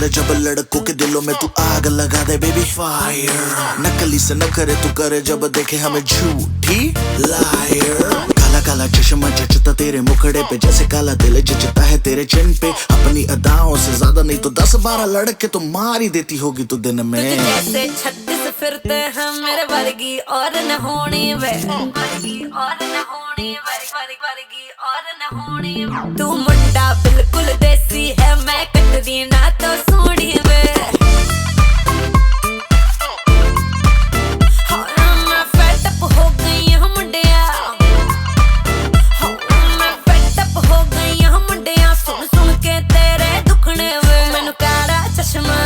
चले जब लड़कों के दिलों में तू आग लगा दे बेबी फायर। नकली से न करे तू करे जब देखे हमें झूठी लायर। काला काला चश्मा जचता तेरे मुखड़े पे जैसे काला दिल जचता है तेरे चिन पे। अपनी अदाओं से ज्यादा नहीं तो 10-12 लड़के तो मार ही देती होगी तू दिन में। जैसे 36 फिरते हैं मेरे वर्गी और न होनी वे, वर्गी और न होनी वर्गी और न होनी। तू मुंडा बिल्कुल देसी है मैं कटरी ना तो सोनी वे। मैं फेड अप हो गई हूं मुंडिया, मैं फेड अप हो गई हूं मुंडिया सुन सुन के तेरे दुखने वे। मैनू काला चश्मा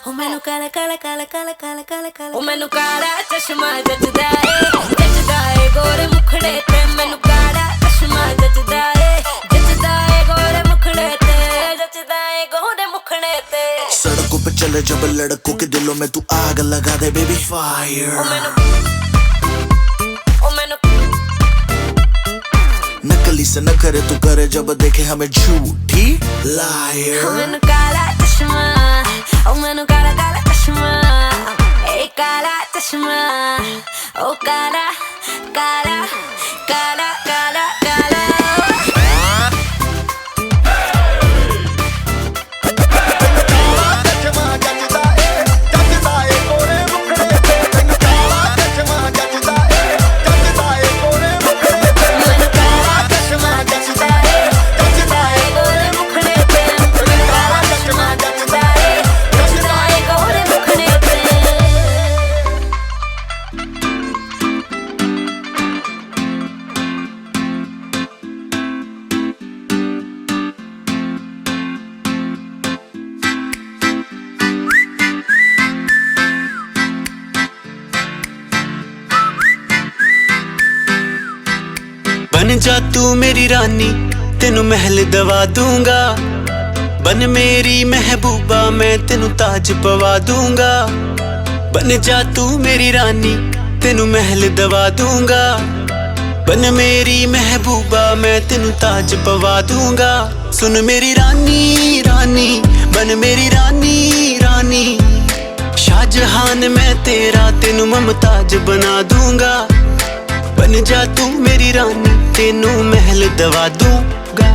ओ मैनू काला काला काला काला काला काला काला ओ मैनू काला चश्मा जचदा ए गोरे मुखड़े ते। मैनू काला चश्मा जचदा ए गोरे मुखड़े ते, जचदा ए गोरे मुखड़े ते। सड़कों पे चले जब लड़कों के दिलों में तू आग लगा दे बेबी फायर। नकली से न करे तू करे जब देखे हमें झूठी लायर। मैनू काला चश्मा ओ मैनू काला काला चश्मा ए काला चश्मा ओ काला काला काला काला काला। बन जा तू मेरी रानी तेनू महल दवा दूंगा। बन मेरी महबूबा मैं तेनू ताज पवा दूंगा। बन जा तू मेरी रानी तेनू महल दवा दूंगा। बन मेरी महबूबा मैं तेनू ताज पवा दूंगा। सुन मेरी रानी रानी बन मेरी रानी रानी। शाहजहान मैं तेरा तेनू मुमताज बना दूंगा। बन जा तू मेरी रानी तेनू महल दवा दूंगा।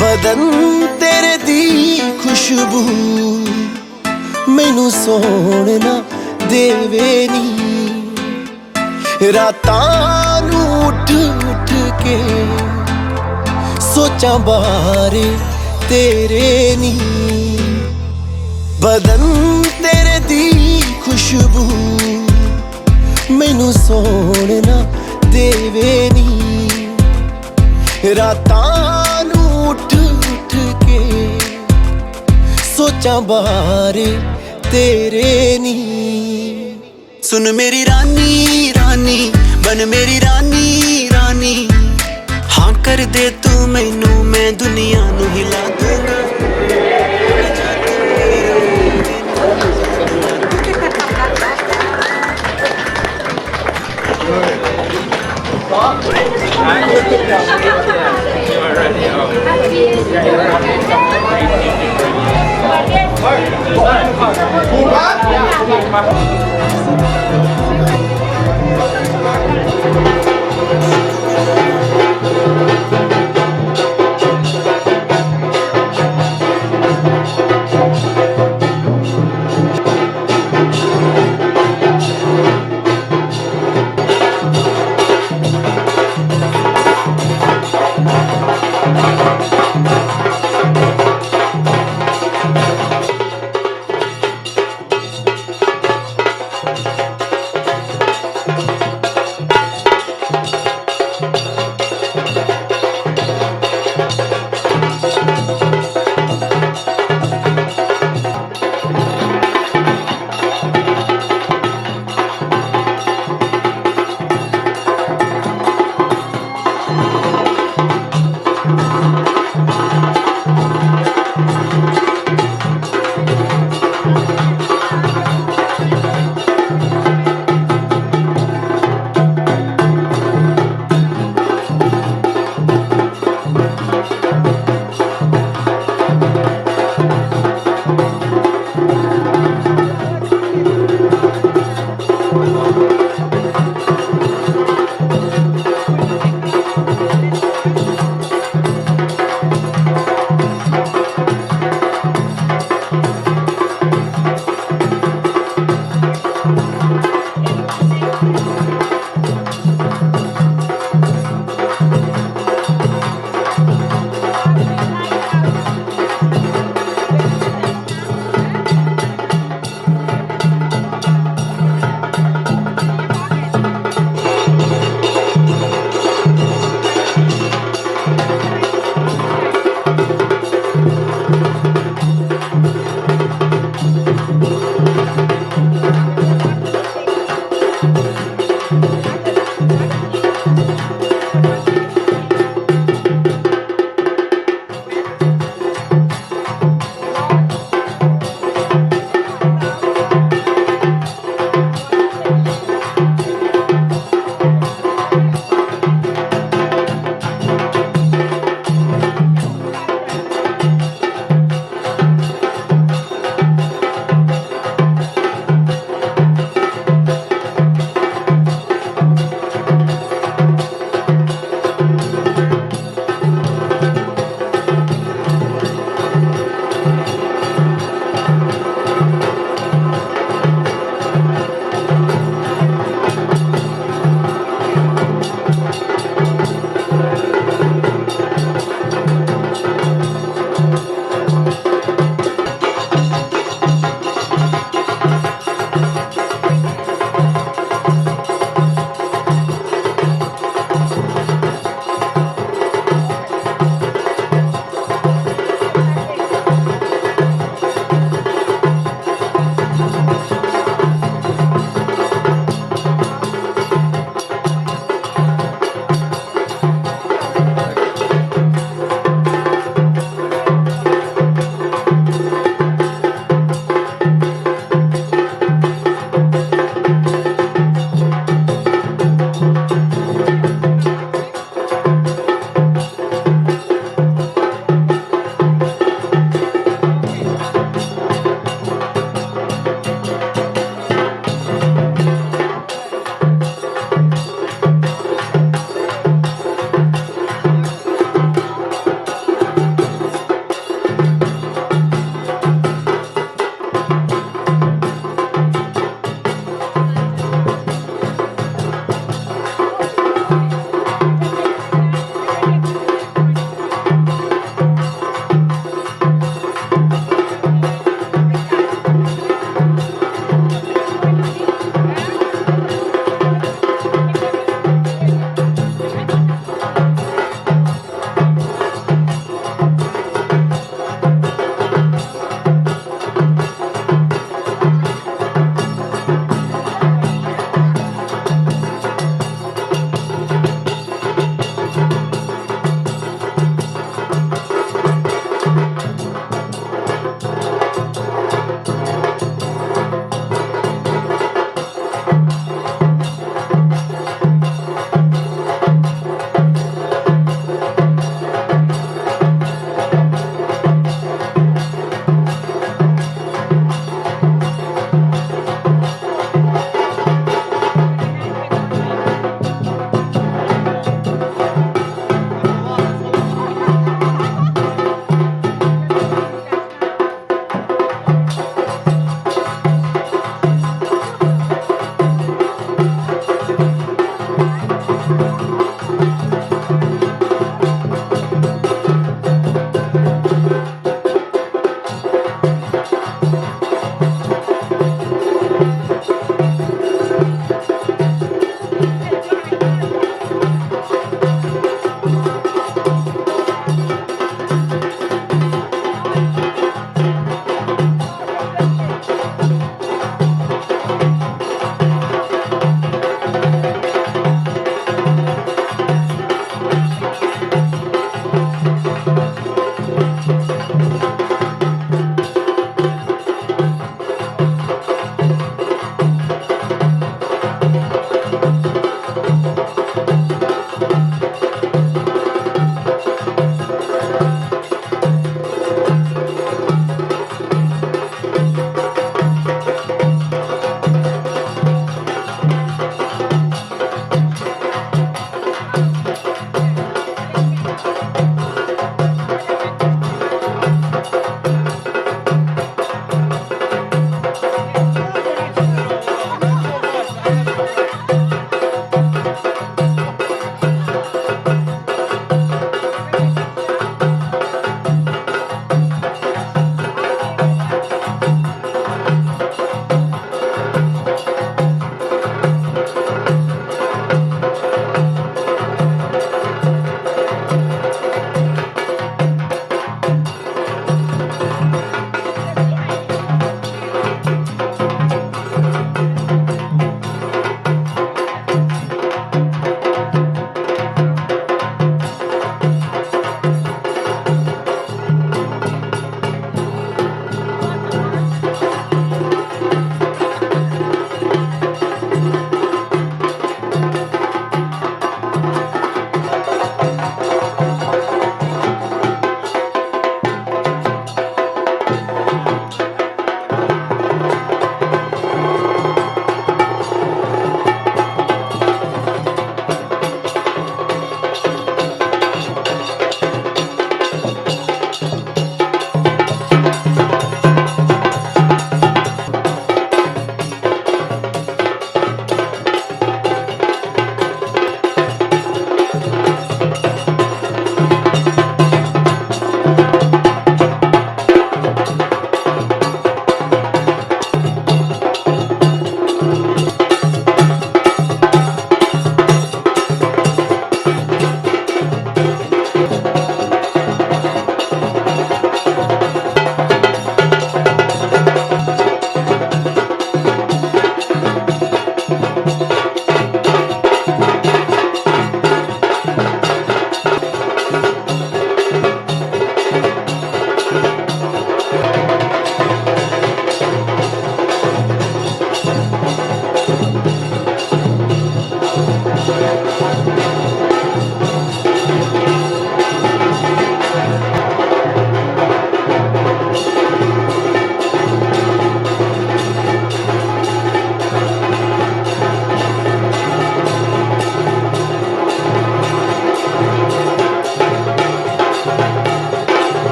बदन तेरे दी खुशबू मैनू सोना देवे नी। रातां नू उठ उठ के सोचा बारे तेरे नी। बदन तेरे दी खुशबू मैनू सोना देवे नी। रातां नू उठ उठ के सोचा बारे तेरे नी। सुन मेरी रानी रानी बन मेरी रानी रानी। हाँ कर दे तू मैनू मैं दुनिया नू हिला दूंगा।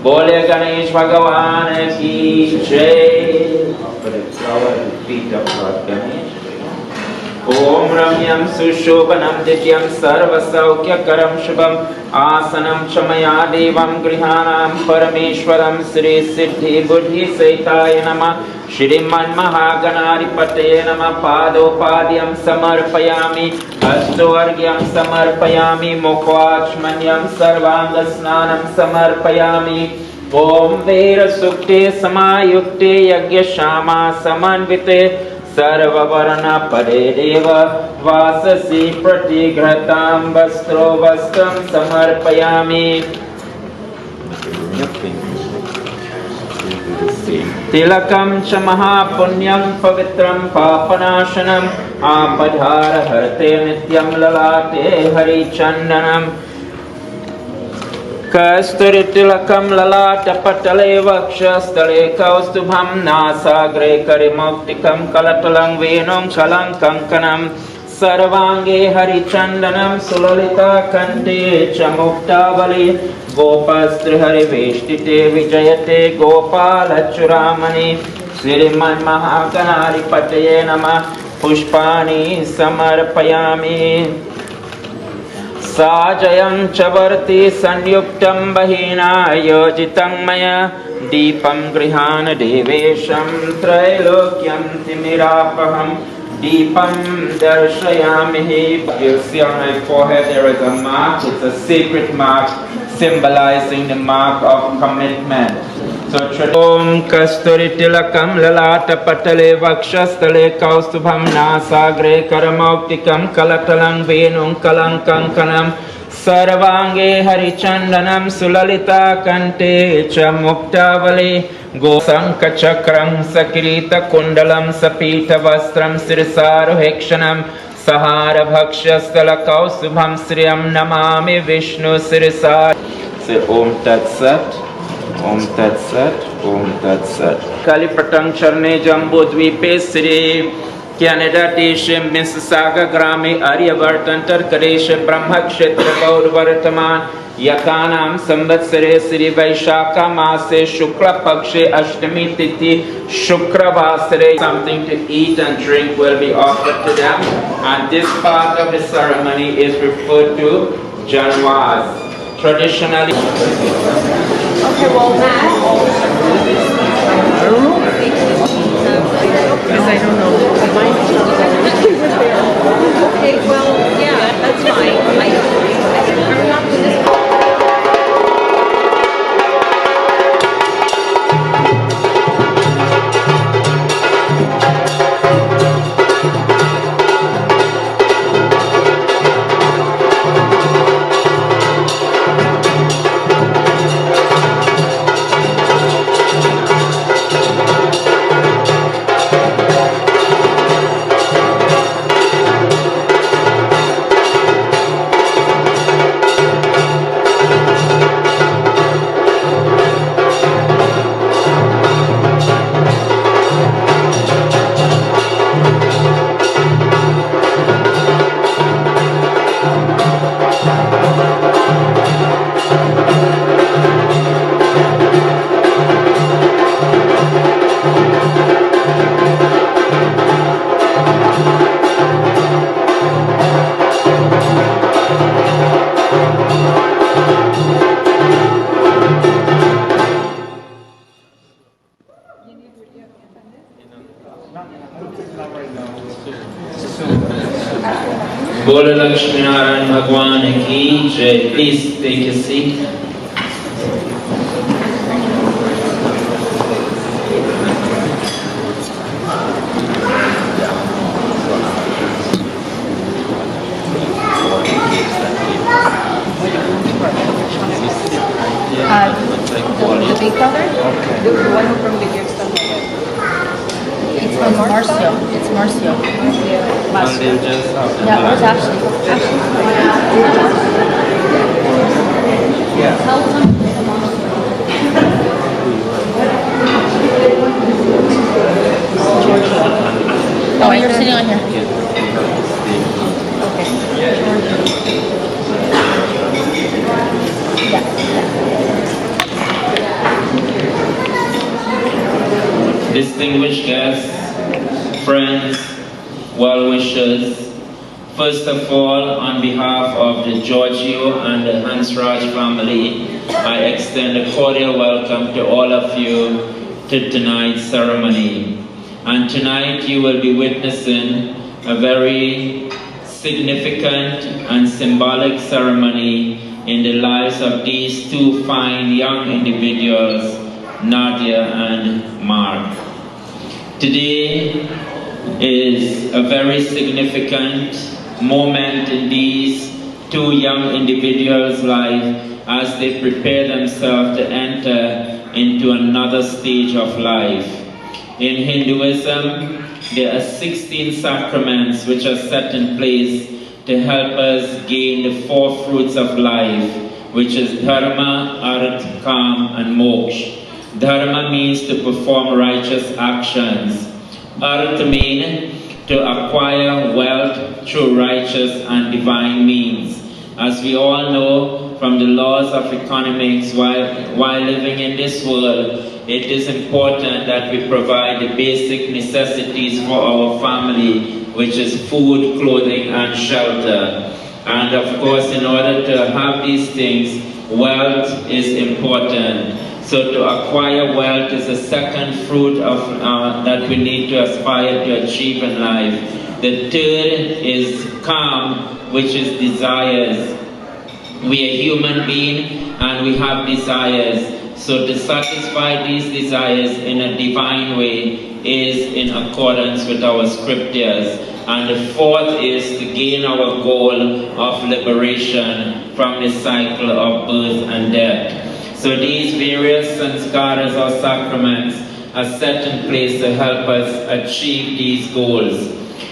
बोले गणेश भगवान की जय. Put a flower at the feet of Lord Ganesh. Om Ramyam Sushobhanam Dityam Sarvasaukhyakaram Shubham Asanam Chamaya Devam Grihanam Parameshwaram Sri Siddhi Buddhi Saitaya Namah Shriman Mahaganaripataye Namah Padopadyam Samarpayami Astoargyam Samarpayami Mukhvachmanyam Sarvanga Snanam Samarpayami Om Vera Sukte Samayukte Yagya Shama Samanvite सर्ववर्ण परे देव वाससी प्रतिघ्रतां वस्त्रो वस्त्रं समर्पयामि. तिलकं च महापुण्यं पवित्रं पापनाशनम् आपधारहर्ते नित्यं ललाटे हरिचन्दनम्. कस्तूरितिलकं ललाटपटले वक्षस्थले कौस्तुभं नासाग्रे करिमौक्तिकं कलटलं वेणुं चलं कङ्कणं सर्वाङ्गे हरिचन्दनं सुललिता कण्ठे च मुक्तावली गोपस्त्रिहरिवेष्टिते विजयते गोपालचूडामणि. श्रीमन्महागणाधिपतये नमः. पुष्पाणि समर्पयामि. साजयं च वर्ति संयुक्तं बहिना योजितं मया दीपं गृहाण देवेशं त्रैलोक्यं तिमिरापहं दीपं दर्शयामि. You see on my forehead there is a mark. It's a sacred mark symbolizing the mark of commitment. So Om Kasturi Tilakam Lalata Patale Vakshastale Kaustubham Nasagre Karamoktikam Kalatalang Venum Kalankankanam Sarvange Harichandanam Sulalita Kante Cha Muktavali Gosanka Chakram Sakirita Kundalam Sapita Vastram Sirisaru Hekshanam Sahara Bhakshastala Kaustubham Sriyam Namami Vishnu Sirisar. Say Om Tat Sat. Om Tat Sat, Om Tat Sat. Kalipatang Charne Jambu Dvipe Sri Canada Deshe Mississauga Grami Aryavartantar Kadeshe Brahma Kshetra Gaur Vartaman Yakanam Samvatsare Sri Vaishaka Mase Shukla Pakshe Ashtami Tithi Shukravasare. Something to eat and drink will be offered to them, and this part of the ceremony is referred to Janwas. Traditionally. Okay, well, Matt. I don't know. Because I don't know. Okay, well, yeah, that's fine. I'm not doing this. बोल लक्ष्मी नारायण भगवान की जय. Please take a seat. The big brother? Okay. The one from the gift stuff. It's from Marcio. It's Marcio. Marcio. Yeah, where's Ashley? Ashley. Yeah. Tell them. Oh, you're sitting on here. Okay. Yeah. distinguished guests, friends, well-wishers. First of all, on behalf of the Giorgio and the Hansraj family, I extend a cordial welcome to all of you to tonight's ceremony. And tonight you will be witnessing a very significant and symbolic ceremony in the lives of these two fine young individuals, Nadia and Mark. Today is a very significant moment in these two young individuals' life as they prepare themselves to enter into another stage of life. In Hinduism, there are 16 sacraments which are set in place to help us gain the 4 fruits of life, which is dharma, artha, kam, and moksha. Dharma means to perform righteous actions. Artha means to acquire wealth through righteous and divine means. As we all know from the laws of economics, while living in this world, it is important that we provide the basic necessities for our family, which is food, clothing, and shelter. And of course, in order to have these things, wealth is important. So to acquire wealth is the second fruit of that we need to aspire to achieve in life. The third is kam, which is desires. We are human beings and we have desires. So to satisfy these desires in a divine way is in accordance with our scriptures. And the fourth is to gain our goal of liberation from the cycle of birth and death. So these various sanskaras or sacraments are set in place to help us achieve these goals.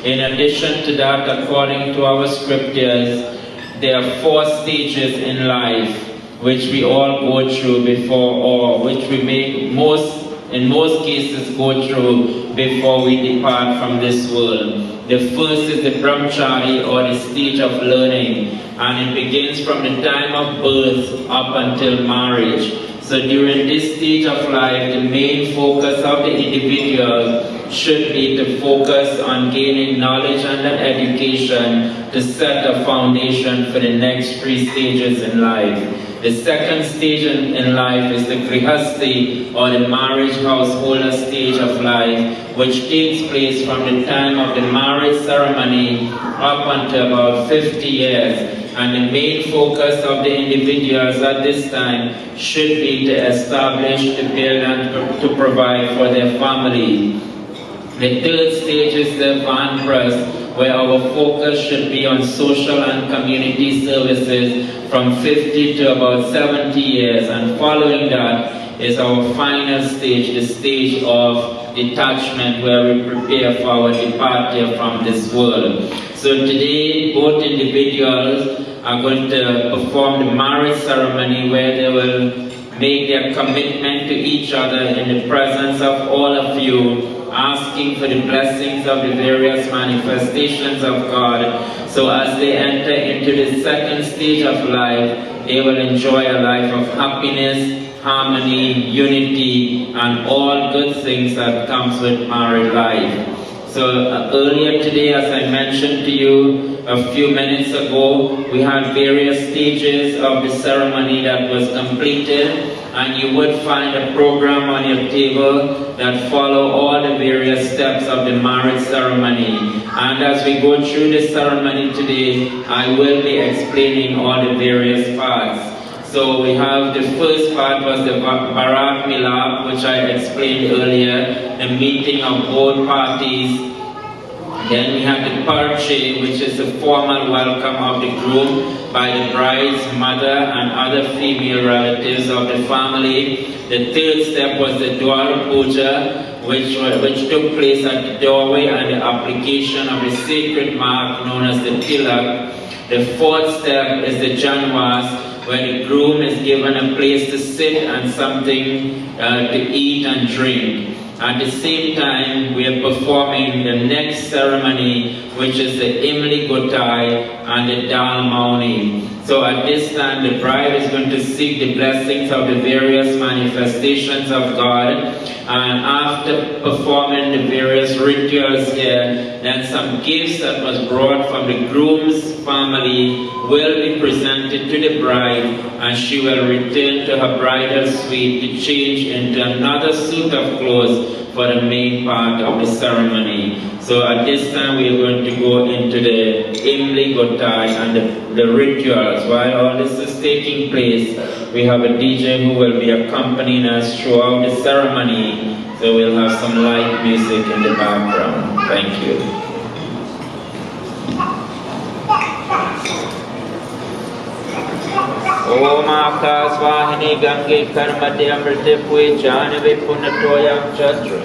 In addition to that, according to our scriptures, there are 4 stages in life which we all go through before, or which we may in most cases go through before we depart from this world. The first is the brahmachari, or the stage of learning, and it begins from the time of birth up until marriage. So during this stage of life, the main focus of the individual should be to focus on gaining knowledge and education to set a foundation for the next 3 stages in life. The second stage in life is the grihasti, or the marriage householder stage of life, which takes place from the time of the marriage ceremony up until about 50 years. And the main focus of the individuals at this time should be to establish, to build, and to provide for their family. The third stage is the vanprastha, where our focus should be on social and community services from 50 to about 70 years. And following that is our final stage, the stage of detachment, where we prepare for our departure from this world. So today, both individuals are going to perform the marriage ceremony, where they will make their commitment to each other in the presence of all of you, asking for the blessings of the various manifestations of God. So as they enter into the second stage of life, they will enjoy a life of happiness, harmony, unity, and all good things that comes with married life. So earlier today, as I mentioned to you a few minutes ago, we had various stages of the ceremony that was completed, and you would find a program on your table that follow all the various steps of the marriage ceremony. And as we go through the ceremony today, I will be explaining all the various parts. So we have the first part was the Bharat Milap, which I explained earlier, the meeting of both parties. Then we have the Parche, which is the formal welcome of the groom by the bride's mother and other female relatives of the family. The third step was the Dwar Puja, which took place at the doorway, and the application of the sacred mark known as the Tilak. The fourth step is the Janwas, where the groom is given a place to sit and something to eat and drink. At the same time, we are performing the next ceremony, which is the Imli Gotai and the Dal Mauni. So at this time, the bride is going to seek the blessings of the various manifestations of God. And after performing the various rituals here, then some gifts that was brought from the groom's family will be presented to the bride, and she will return to her bridal suite to change into another suit of clothes for the main part of the ceremony. So at this time we are going to go into the Imli Gotai and the rituals. While all this is taking place, we have a DJ who will be accompanying us throughout the ceremony. So we'll have some light music in the background. Thank you. Om Akasvahini Gange Karmade Amrite Pui Janavi Punatoyam Chatra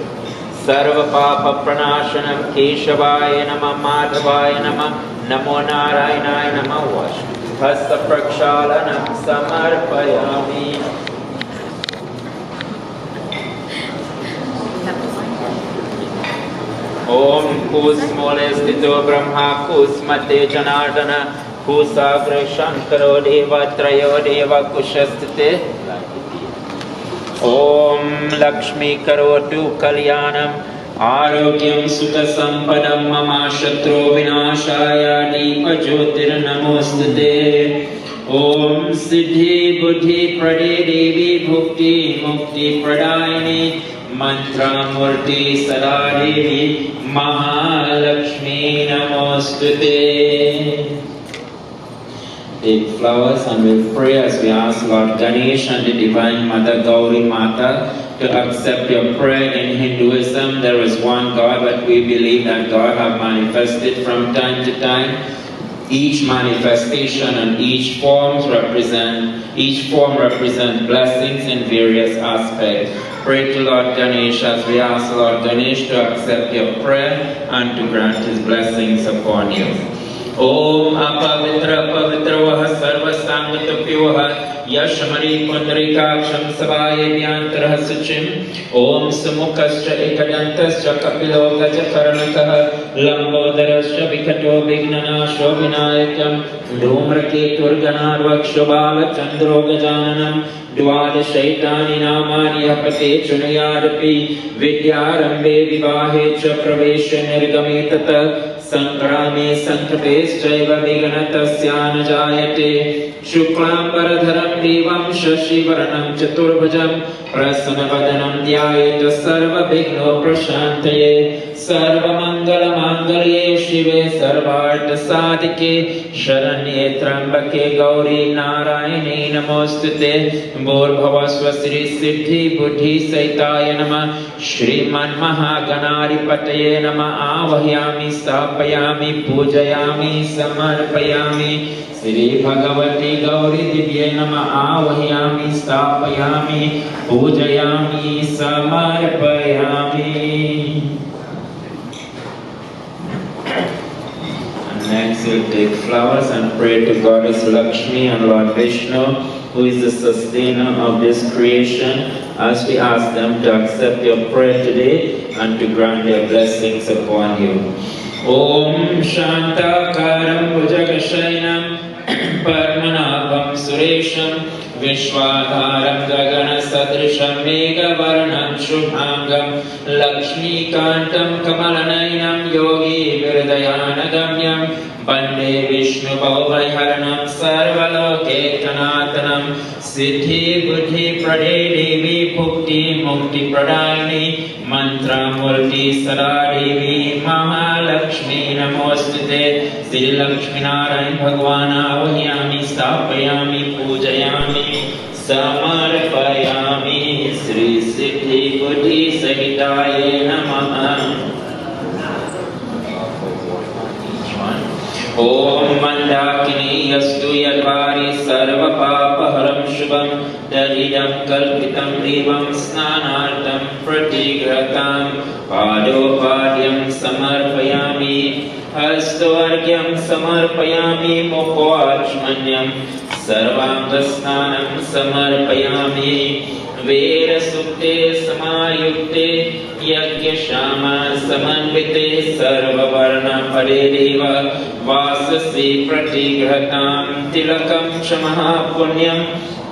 Sarva Papa Pranashanam Keshavaya Nama Madhavaya Nama Namo Narayanaya Nama Vash Hasta Prakshalanam Samarpayami. Om Kusmole Stito Brahma Kusmate Janardana Kusagre Shankaro Deva Trayo Deva Kushastite. Om Lakshmi Karotu Kalyanam Arogyam Sukha Sampadam Mama Shatro Vinashaya Deepa Jyotir Namostute. Om Siddhi Buddhi Prade Devi Bhukti Mukti Pradayini Mantra Murti Sada Devi Mahalakshmi Namostute. Take flowers and we'll pray as we ask Lord Ganesh and the Divine Mother Gauri Mata to accept your prayer. In Hinduism there is one God, but we believe that God has manifested from time to time. Each manifestation and each form represents blessings in various aspects. Pray to Lord Ganesh as we ask Lord Ganesh to accept your prayer and to grant his blessings upon you. Om Apavitra Pavitra Sarva Sangatapyoha Yashamari Pundarikaksham Savaya Vyantarah Suchim Om Sumukascha Ekadantascha Kapilo Gajakarnakaha Lambodarascha Vikato Vignana Shobhinayakam Dhumraketur Ganarvakshobala Chandro Gajananam Dwada Shaitani Namani Apate Chunayadapi Vidyarambe Vivahe Chapravesha Nirgamitata Sankrami Sankrapeshchaiva Viganatasya Jayate Shuklambaradharam Devam Shashivaranam Chaturbhajam Prasanavadanam Dhyayeta Sarva Vigno Prashantaye Sarva Mangala Mangalye Shive Sarvartha Sadike Sharanye Trambake Gauri Narayani Namostute Bhurbhava Swasri Siddhi Buddhi Saitaya Nama Shriman Mahaganari Pataye Nama Avahyami Stapayami Pujayami Samarpayami Sri Bhagavati Gauri Divye Nama Avahyami Stapayami Pujayami Samarpayami. Next we'll take flowers and pray to Goddess Lakshmi and Lord Vishnu, who is the sustainer of this creation, as we ask them to accept your prayer today and to grant their blessings upon you. Om Shantakaram Bhujagashainam Padmanabham Suresham Vishwadharam Gagana Sadrisham Meghavarnam Shubhangam Lakshmi Kantam Kamalanainam Yogi Virdayanagamyam Bande Vishnu Bhavaiharanam Sarvaloke Kanatanam Siddhi Buddhi Prade Devi Bhukti Mukti Pradayini Mantra Murti Sada Devi Mahalakshmi Namostute Sri Lakshmi Narayan Bhagwan Avahyami Stapayami Pujayami Samarpayami Sri Siddhi Buddhi Sahitaye Namaha. Om Mandakini Yastu Yadvari Sarva Papa Haram Shubham Daridam Kalpitam Devam Snanartam Pratigratam Padopadyam Samarpayami Hasto Argyam Samarpayami Mukho Achmanyam Sarvanga Snanam Samarpayami Vera Sukte Samayukte Yagya Shama Samanvite Sarva Varna Padedeva Vasasi Pratigratam Tilakam Shamaha Punyam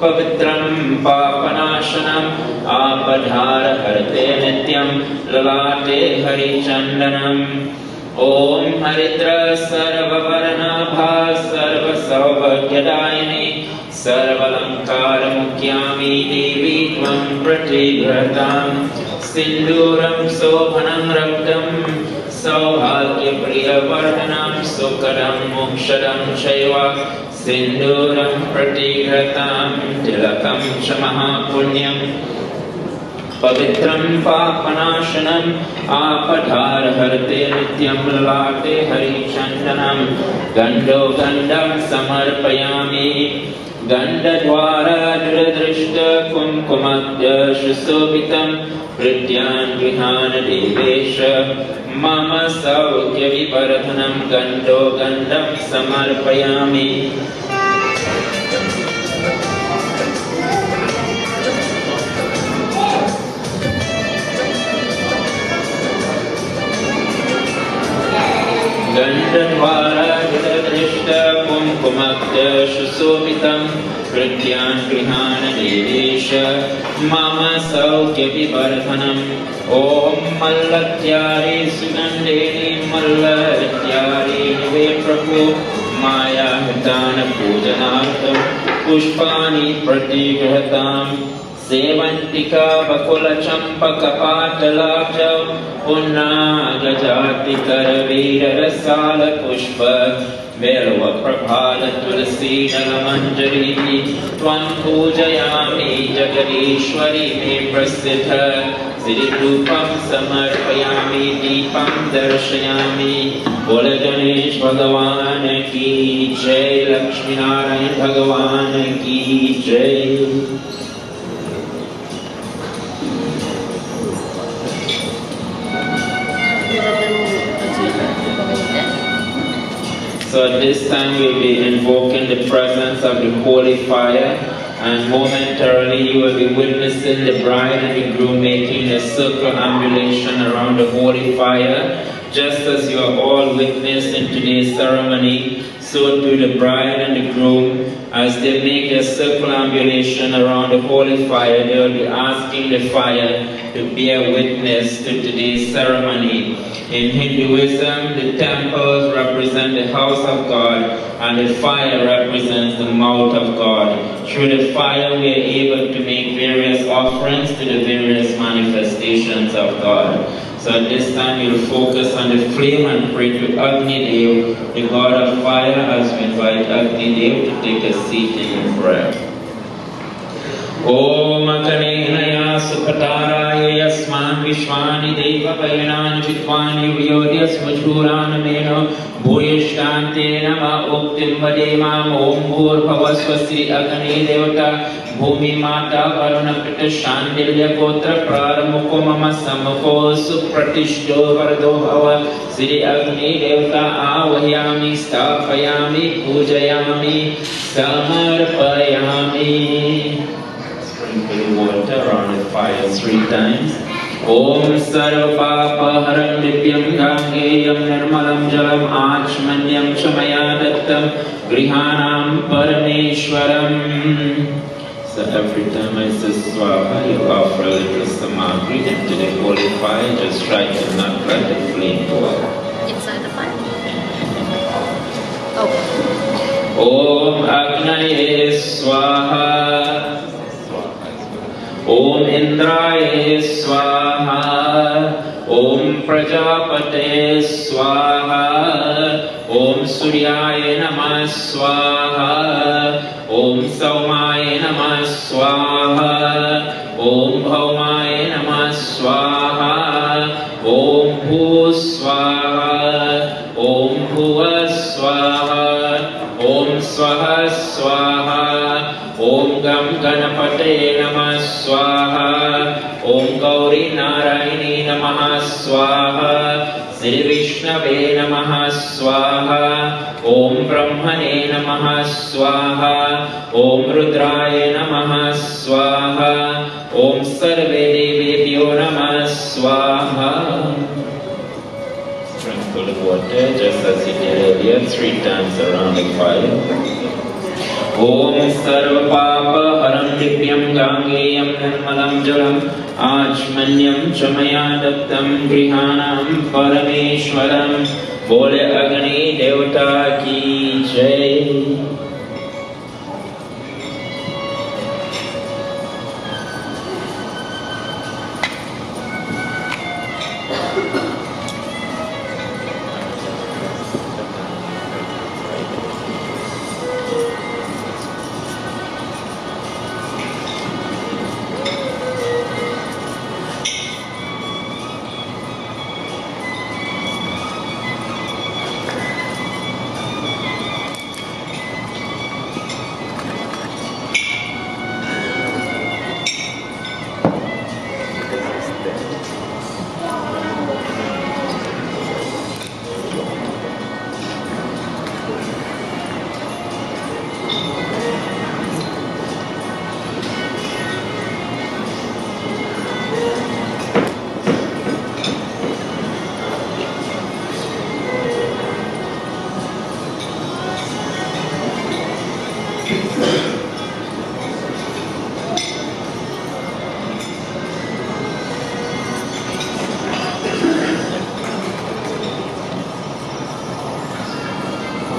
पवित्रं पापनाशनम् आपधारहरते नित्यं ललाटे हरिचन्दनम् ॐ हरिद्र सर्ववर्णाभा सर्वसौभाग्यदायिनी सर्वालङ्कारमुख्यामी देवी त्वं प्रतिघ्रताम् सिन्दूरं शोभनं रक्तं सौभाग्यप्रियवर्धनं सुकरं मोक्षदं चैव सिन्दूरं प्रतिघ्रतां तिलकं च महापुण्यम् पवित्रं पापनाशनम् आपधारहरते नित्यं ललाटे हरिचन्दनं गन्धो गन्धं समर्पयामि गन्धद्वारा दुरदृष्ट कुङ्कुमद्य सुशोभितं हृद्यान् गृहान् देवेश मम सौख्यविवर्धनं गन्धो गन्धं समर्पयामि गन्धद्वारा विददृष्ट कुङ्कुमद्य सुशोभितं हृद्यान् गृहान् देवेश मम सौख्यविवर्धनम् ॐ मल्लत्यारे सुगन्धेने मल्लत्यारे वे प्रभो मायाहितान् पूजनार्थं पुष्पाणि प्रतिगृहताम् सेवन्तिका बकुलचम्पकपाटलाब्ज पुन्नागजातिकरवीररसालपुष्प बेलवप्रभालतुलसीदलमञ्जरीः त्वं पूजयामि जगदीश्वरि मे प्रसिद्ध श्रीरूपं समर्पयामि दीपं दर्शयामि बोल गणेश भगवान की जय लक्ष्मीनारायण भगवान की जय So at this time we'll be invoking the presence of the holy fire, and momentarily you will be witnessing the bride and the groom making a circumambulation around the holy fire. Just as you are all witnessed in today's ceremony, so do the bride and the groom. As they make a circumambulation around the holy fire, they will be asking the fire to bear witness to today's ceremony. In Hinduism, the temples represent the house of God, and the fire represents the mouth of God. Through the fire, we are able to make various offerings to the various manifestations of God. So at this time, we'll focus on the flame and pray to Agni Dev, the God of fire, as we invite Agni Dev to take a seat in prayer. Om Akanenaya Sukhataraya Yasman Vishwani Deva Vayanan Chitvani Vyodyas Majhuran Meno Bhuyishante Nama Uktim Vademam Om Bhurbhavaswasi Agni Devata Bhumi Mata Varuna Pita Shandilya Gotra Praramukho Mama Samukho Supratishto Vardo Bhava Sri Agni Devata Avayami Stapayami Pujayami Samarpayami. Sprinkle water around the fire 3 times. Om Sarvapapaharam Divyam Gangeyam Nirmalam Jalam Achmanyam Chamaya Dattam Grihanam Parameshwaram. So every time I say Swaha, you offer a little samagri into the holy fire. Just try to not let the flame go out. Inside the fire? Okay. Om Agnaye Swaha. Om Indraye Swaha. Om Prajapate Swaha. Om Suryaye Namah Swaha. Om Saumaye Namah Swaha. Om Bhaumaye Namah Swaha. Om Bhu Swaha. Om Bhuva Swaha. Om Swaha Swaha. Om Gam Ganapate Namah Swaha. Om Gauri Narayani Namah Swaha. Sri Vishnave Namah Swaha. Om Brahmane Namah Swaha. Om Rudraye Namah Swaha. Om Sarve Devebhyo Namah Swaha. Sprinkle the water just as you did earlier 3 times around the fire. Om Sarva Papa Haram Divyam Gangeyam Nirmalam Jalam Achmanyam Chamaya Dattam Grihanam Parameshwaram Bole Agni Devata Ki Jai.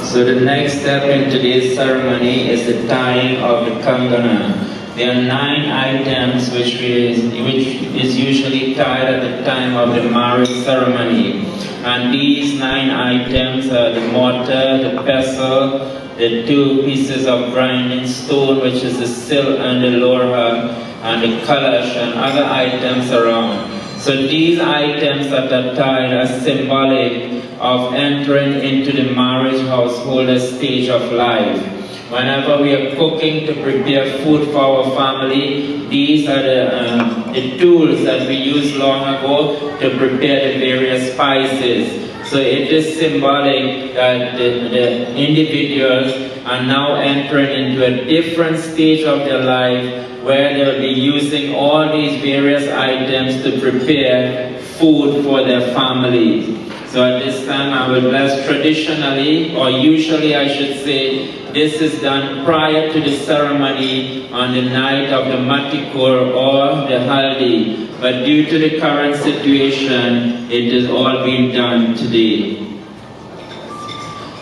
So the next step in today's ceremony is the tying of the kangana. There are 9 items which is usually tied at the time of the marriage ceremony. And these 9 items are the mortar, the pestle, the 2 pieces of grinding stone, which is the sil and the lorha, and the kalash and other items around. So these items that are tied are symbolic of entering into the marriage householder stage of life. Whenever we are cooking to prepare food for our family, these are the tools that we used long ago to prepare the various spices. So it is symbolic that the individuals are now entering into a different stage of their life where they'll be using all these various items to prepare food for their families. So at this time I will bless traditionally, or usually I should say, this is done prior to the ceremony on the night of the Matikur or the Haldi. But due to the current situation, it is all being done today.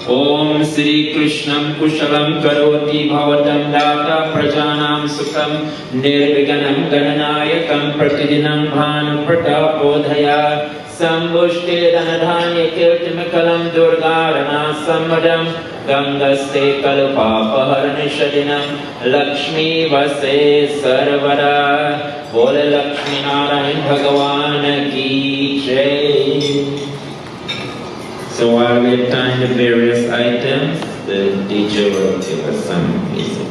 Om Sri Krishnam Kushalam Karoti Bhavatam Data Prajanam Sukham Nirviganam Gananayakam Pratidinam Bhanu Pratapodhaya Sambushte Danadhanya Kirtimikalam Durgarana Sammadam Gangaste Kalpapaharanishadinam Lakshmi Vase Sarvada Bole Lakshmi Narayan Bhagavan Ki Jai. So while we're tying the various items, the DJ will give us some music.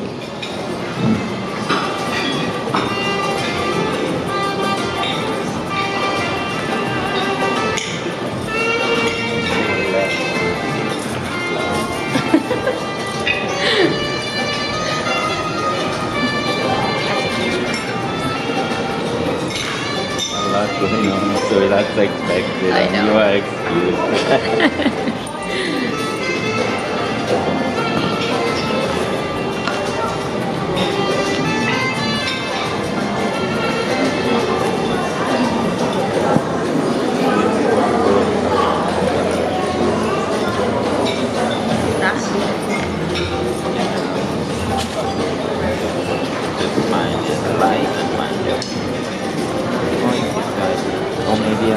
A lot going on, so that's expected. I know. You are excused. Just mind it, light and mind it. Or maybe I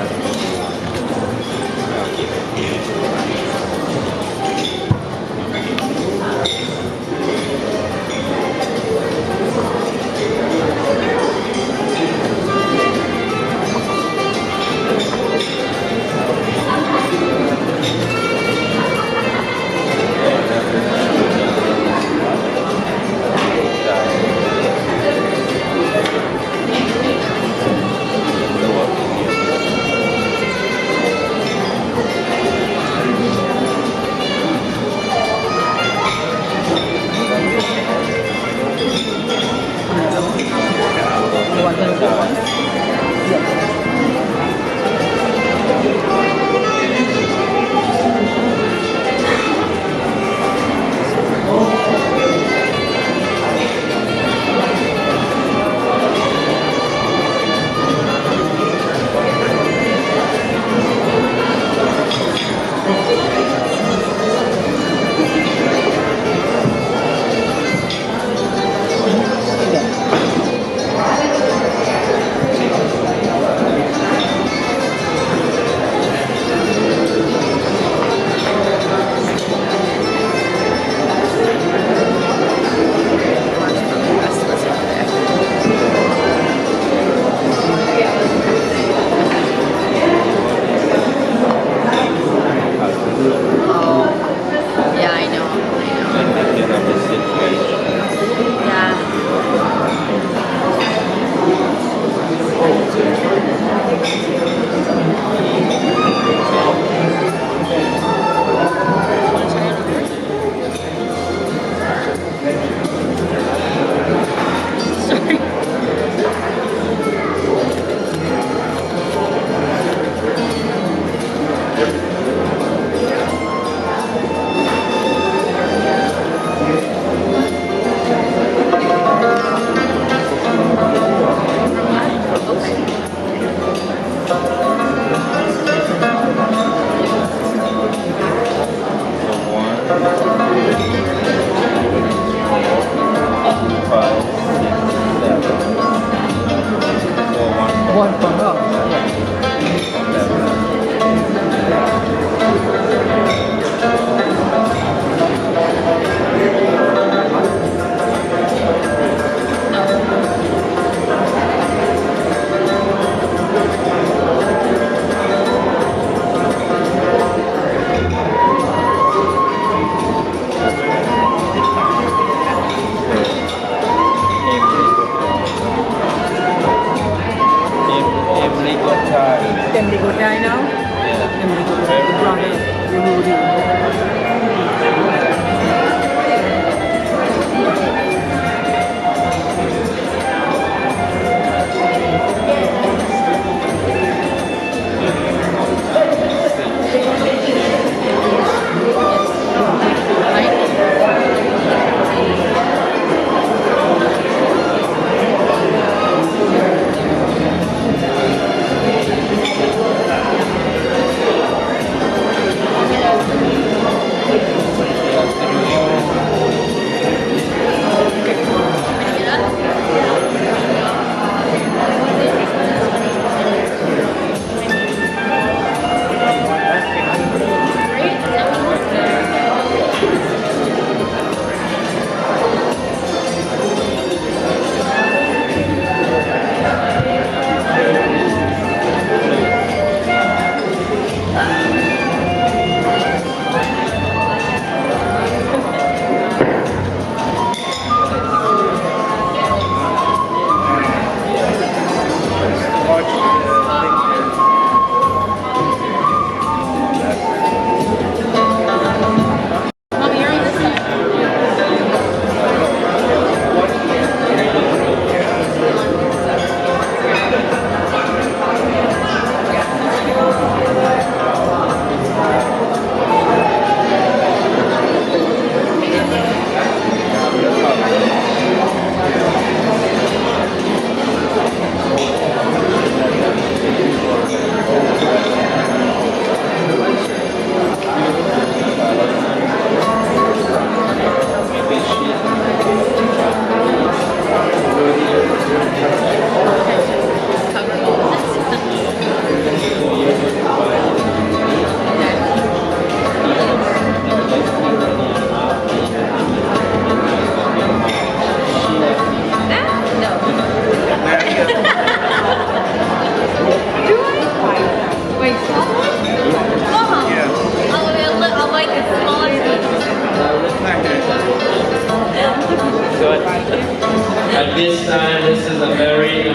At this time, this is a very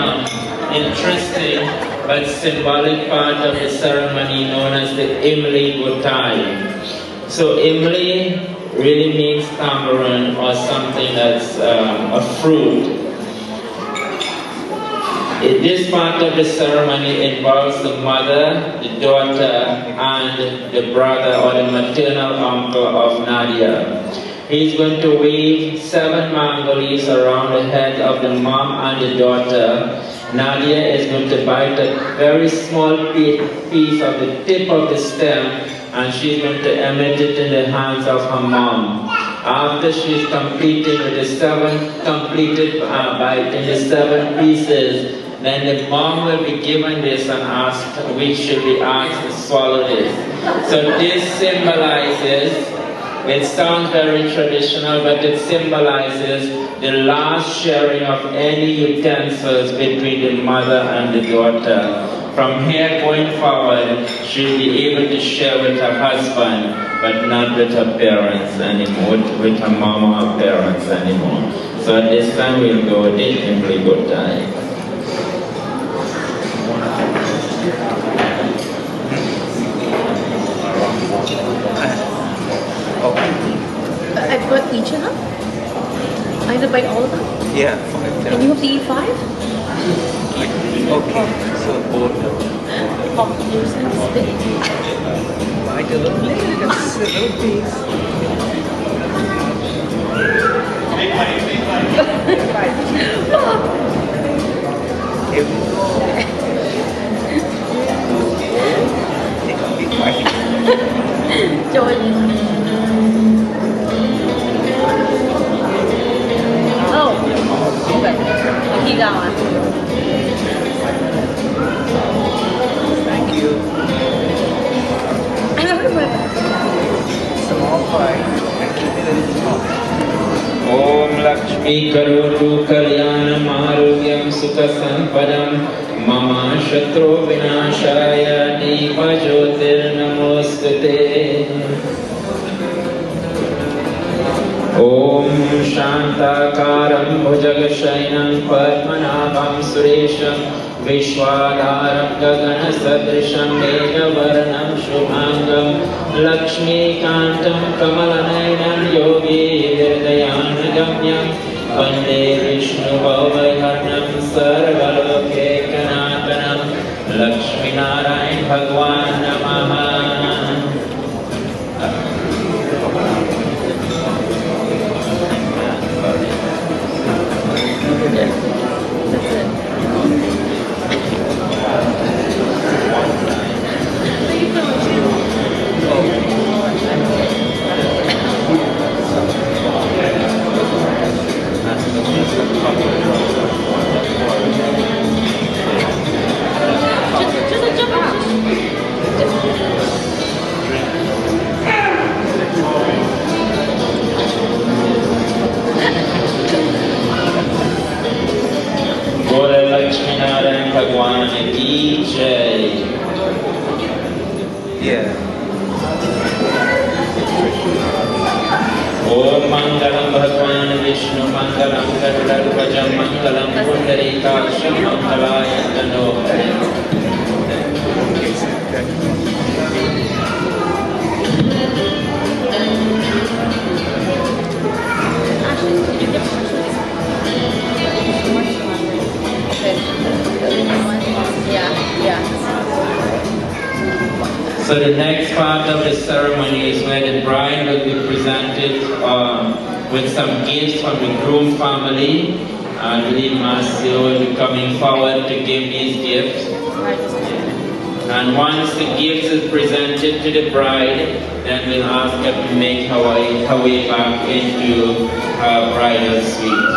interesting but symbolic part of the ceremony known as the Imli Butai. So Imli really means tamarind or something that's a fruit. This part of the ceremony involves the mother, the daughter, and the brother or the maternal uncle of Nadia. He's going to wave 7 mango leaves around the head of the mom and the daughter. Nadia is going to bite a very small piece of the tip of the stem, and she's going to emit it in the hands of her mom. After she's completed with the 7 completed bite in the 7 pieces, then the mom will be given this and asked, which should be asked to swallow this. So this symbolizes, it sounds very traditional, but it symbolizes the last sharing of any utensils between the mother and the daughter. From here going forward, she'll be able to share with her husband, but not with her parents anymore, with her mom or her parents anymore. So at this time we'll go with it in pretty good time. I've got each of them? I have to bite all of them? Yeah, 5. And you have to eat 5? Okay, so both of them. Oh, yours is big. Bite a little piece. Here we go. Take a big bite. Jordan. Oh, okay. Keep going. Thank you. I don't remember. Small bite. And keep it in the top. Om Lakshmi Karotu Kalyanam Arogyam Sukha Sampadam Mama Shatru Vinashaya Deepa Jyotir Namostute. Om Shantakaram Bhujagashayinam Padmanabham Suresham विश्वाधारं गगनसदृशं मेघवर्णं शुभाङ्गं लक्ष्मीकान्तं कमलनयनं योगी हृदयानुगम्यं वन्दे विष्णुभवहरणं सर्वलोकैकनाथनं लक्ष्मीनारायण भगवान् नमः। बोले लक्ष्मी नारायण भगवान की जय। ओम मंगलम भगवान विष्णु मंगलम गरुड़ध्वज मंगलम पुंडरीकाक्ष मंगलाय तनो हरे। So the next part of the ceremony is where the bride will be presented with some gifts from the groom family. I believe Marcio will be coming forward to give these gifts. And once the gifts is presented to the bride, then we'll ask her to make her way back into her bridal suite.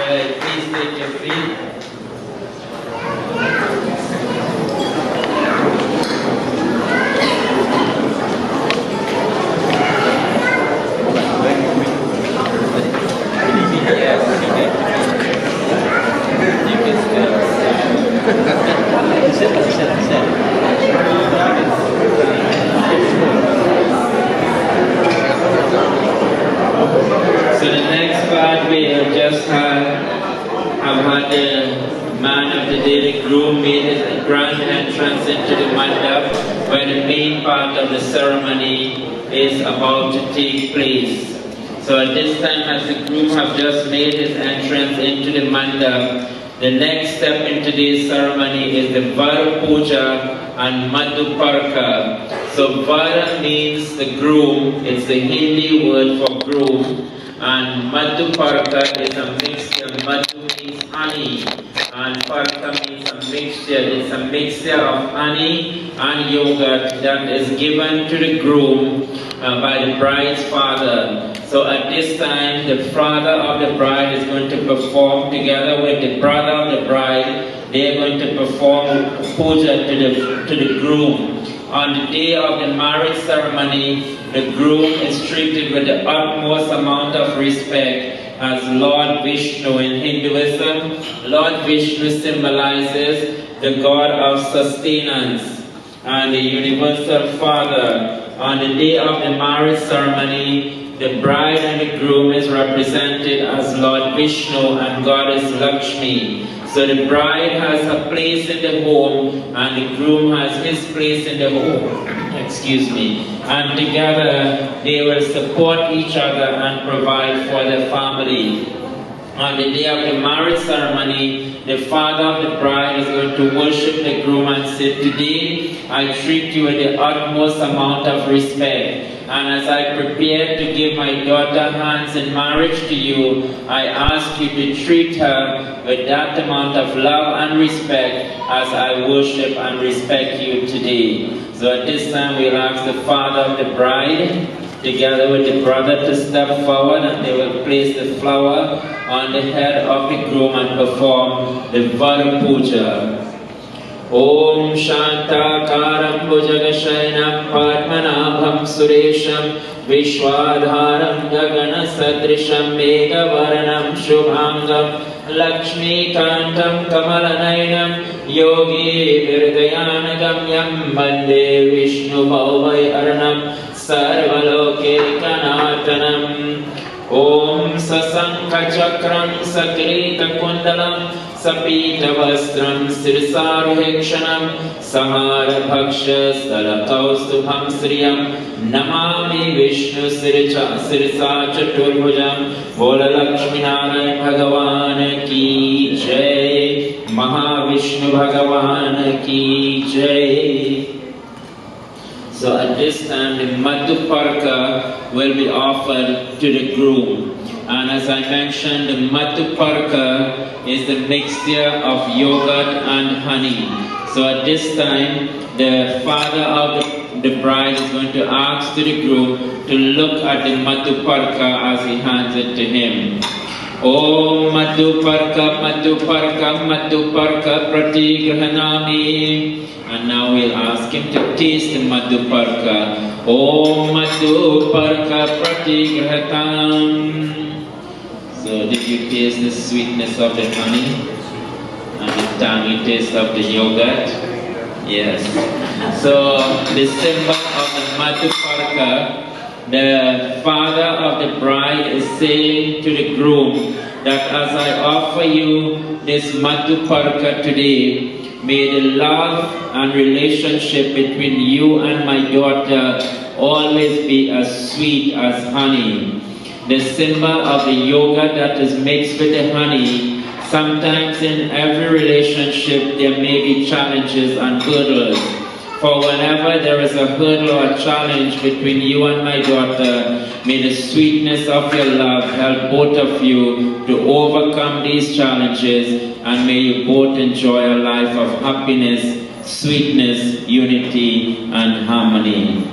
Alright, please take your seat. So the next part we have just have had the man of the day, the groom, made his grand entrance into the mandap, where the main part of the ceremony is about to take place. So at this time, as the groom have just made his entrance into the mandap, the next step in today's ceremony is the Vara Puja and Madhuparka. So Vara means the groom, it's the Hindi word for groom, and Madhuparka is a mixture. Madhu means honey, and Parka means a mixture. It's a mixture of honey and yogurt that is given to the groom by the bride's father. So at this time, the father of the bride is going to perform together with the brother of the bride. They are going to perform puja to the groom. On the day of the marriage ceremony, the groom is treated with the utmost amount of respect as Lord Vishnu. In Hinduism, Lord Vishnu symbolizes the God of sustenance and the universal Father. On the day of the marriage ceremony, the bride and the groom is represented as Lord Vishnu and Goddess Lakshmi. So the bride has her place in the home and the groom has his place in the home. Excuse me. And together they will support each other and provide for their family. On the day of the marriage ceremony, the father of the bride is going to worship the groom and say, "Today I treat you with the utmost amount of respect. And as I prepare to give my daughter hands in marriage to you, I ask you to treat her with that amount of love and respect as I worship and respect you today." So at this time we'll ask the father of the bride together with the brother to step forward, and they will place the flower on the head of the groom and perform the Vara Puja. Om Shantakaram Bhujagashayanam Padmanabham Suresham Vishwadharam Gagana Sadrisham Megavaranam Shubhangam Lakshmi Kantam Kamalanayanam Yogi Virdayanagam Bande Vishnu Bhavai Aranam Sarvaloke Kanatanam. Om Sasankha Chakram Sakrita Kundalam Sapita Vastram Sirsaruhekshanam Samara Bhaksha Stalakaustubham Sriyam Namami Vishnu Sirsa Chaturbhujam Bola Lakshmi Narayan Bhagavan Ki Jai, Mahavishnu Bhagavan Ki Jai. So at this time, the Madhuparka will be offered to the groom. And as I mentioned, the Madhuparka is the mixture of yogurt and honey. So at this time, the father of the bride is going to ask to the groom to look at the Madhuparka as he hands it to him. Om Madhuparka, Madhuparka, Madhuparka Pratigrahanami. And now we'll ask him to taste the Madhuparka. Om Madhuparka Pratigrahatam. So did you taste the sweetness of the honey and the tangy taste of the yogurt? Yes. So the symbol of the Madhuparka, the father of the bride is saying to the groom that as I offer you this Madhuparka today, may the love and relationship between you and my daughter always be as sweet as honey. The symbol of the yogurt that is mixed with the honey, sometimes in every relationship there may be challenges and hurdles. For whenever there is a hurdle or a challenge between you and my daughter, may the sweetness of your love help both of you to overcome these challenges, and may you both enjoy a life of happiness, sweetness, unity, and harmony.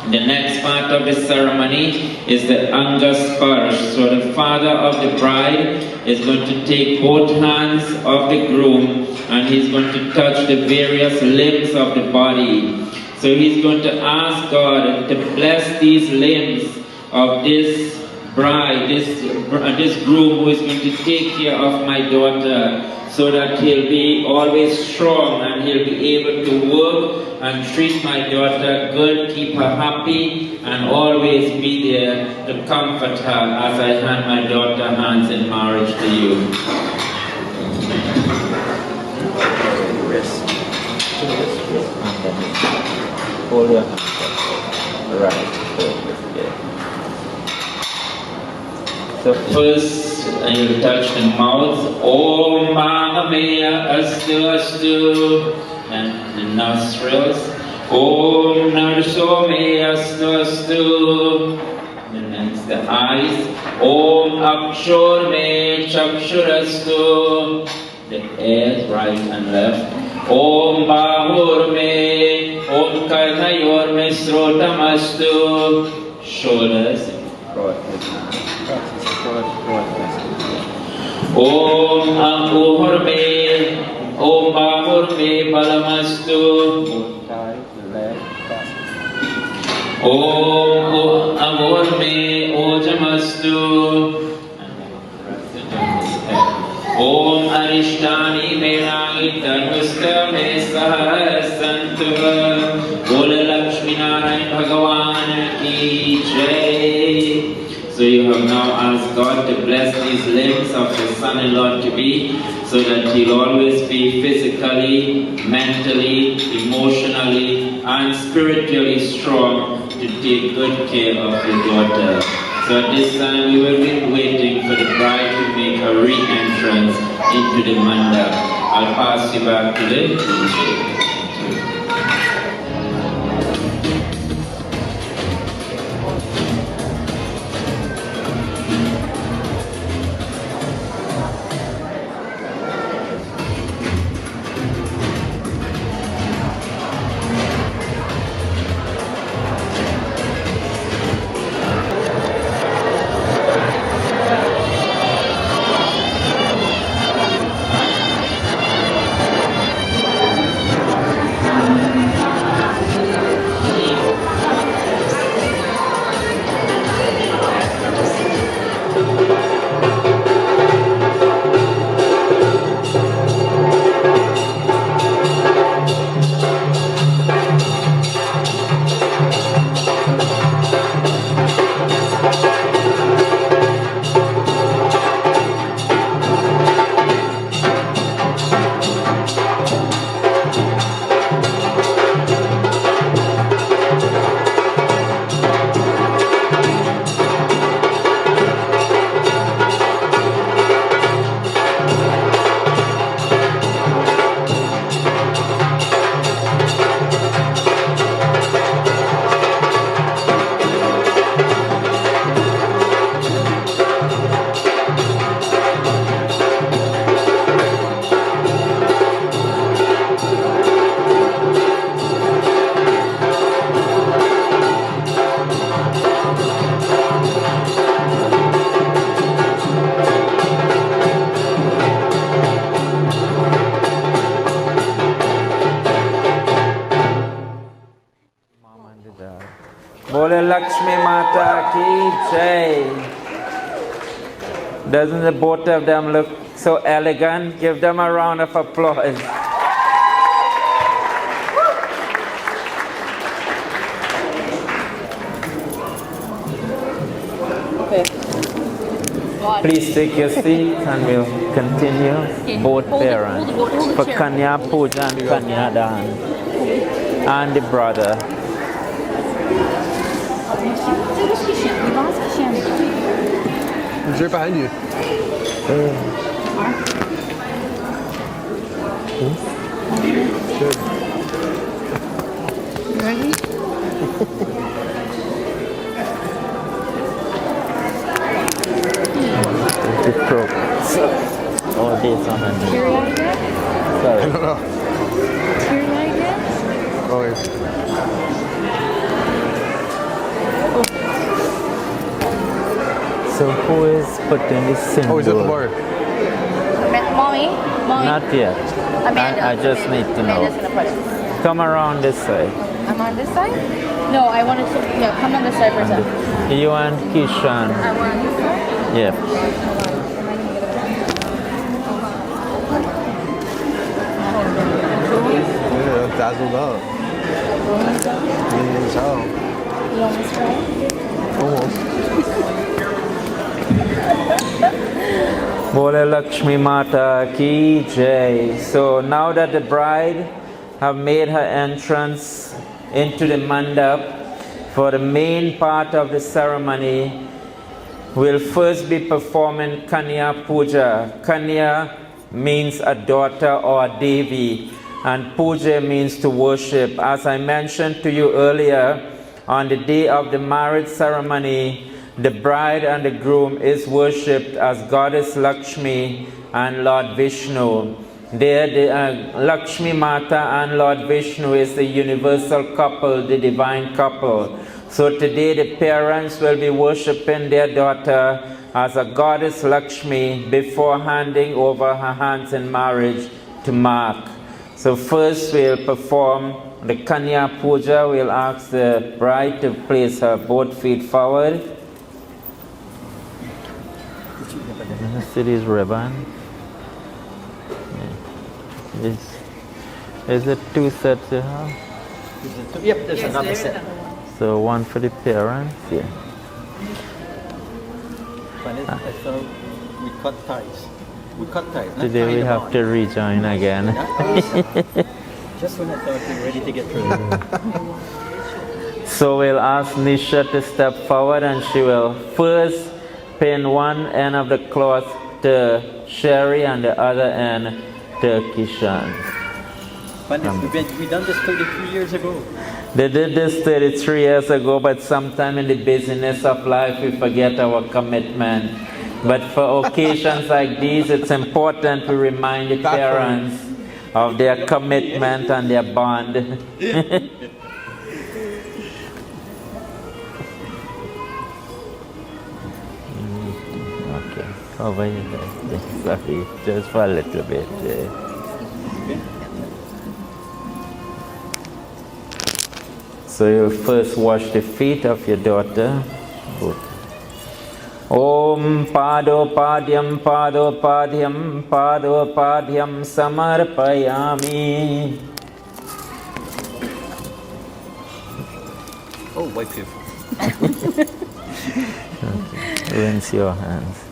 The next part of the ceremony is the Angasparsh. So the father of the bride is going to take both hands of the groom and he's going to touch the various limbs of the body. So he's going to ask God to bless these limbs of this bride, this groom who is going to take care of my daughter, so that he'll be always strong and he'll be able to work and treat my daughter good, keep her happy, and always be there to comfort her as I hand my daughter hands in marriage to you. Wrist. And then hold your hands up. Right. So first, you'll touch the mouth. Om Mahamaya Astu Astu. And the nostrils. Om Narsome Astu Astu. And then it's the eyes. Om Akshor Me Chakshur Astu. The ears, right and left. Om Bahur Me. Om Karnayor Me Srotam Astu. Shoulders. Om Anguhur Me, Om Bahur Me Balamastu. Om Anguhur Me Ojamastu. Om Arishtani Menagi Dharmusta Me Sahasantu. Bole Lakshmi Narayan Bhagavan Ki Jai. So you have now asked God to bless these limbs of your son-in-law to be, so that he'll always be physically, mentally, emotionally, and spiritually strong to take good care of your daughter. So at this time we will be waiting for the bride to make her re-entrance into the mandap. I'll pass you back to the DJ. Bole Lakshmi Mata Ki Jai. Doesn't the both of them look so elegant? Give them a round of applause. Okay. Please take your seats and we'll continue. Both parents for Kanya Puja and Kanya Dan and the brother. Right behind you. Good. You ready? The throat. All this on a knee. Teary-eyed yet? I Sorry. don't know. Teary-eyed yet? Oh, yeah. So who is putting the symbol? Oh, he's at the bar. Mommy? Not yet. Amanda. I just need to Amanda's know. gonna put it. Come around this side. I'm on this side? No, I wanted to, yeah, come on this side for a second. You and Kishan. I want on this side? Yeah. Yeah, dazzled up. Yeah, so. You almost right? Almost. Bole Lakshmi Mata ki jai. So now that the bride have made her entrance into the mandap for the main part of the ceremony, we'll first be performing Kanya Puja. Kanya means a daughter or a Devi, and Puja means to worship. As I mentioned to you earlier, on the day of the marriage ceremony, the bride and the groom is worshipped as Goddess Lakshmi and Lord Vishnu. There, the Lakshmi Mata and Lord Vishnu is the universal couple, the divine couple. So today the parents will be worshipping their daughter as a Goddess Lakshmi before handing over her hands in marriage to Mark. So first we'll perform the Kanya Puja. We'll ask the bride to place her both feet forward. See this ribbon? Yeah. Is it two sets you have? Yep, there's another set. So one for the parents, yeah. I thought we cut ties. We cut ties. not Today tie we them have on. to rejoin again. Just when I thought we were ready to get through. So we'll ask Nisha to step forward, and she will first pin one end of the cloth to Sherry and the other end to Kishan. We done this 33 years ago. They did this 33 years ago, but sometime in the busyness of life we forget our commitment. But for occasions like these, it's important we remind the parents of their commitment and their bond. Okay, over here. Sorry, just for a little bit. So you first wash the feet of your daughter. Good. Om Padopadyam Padopadyam Padopadyam Samarpayami. Oh, white people. Rinse your hands.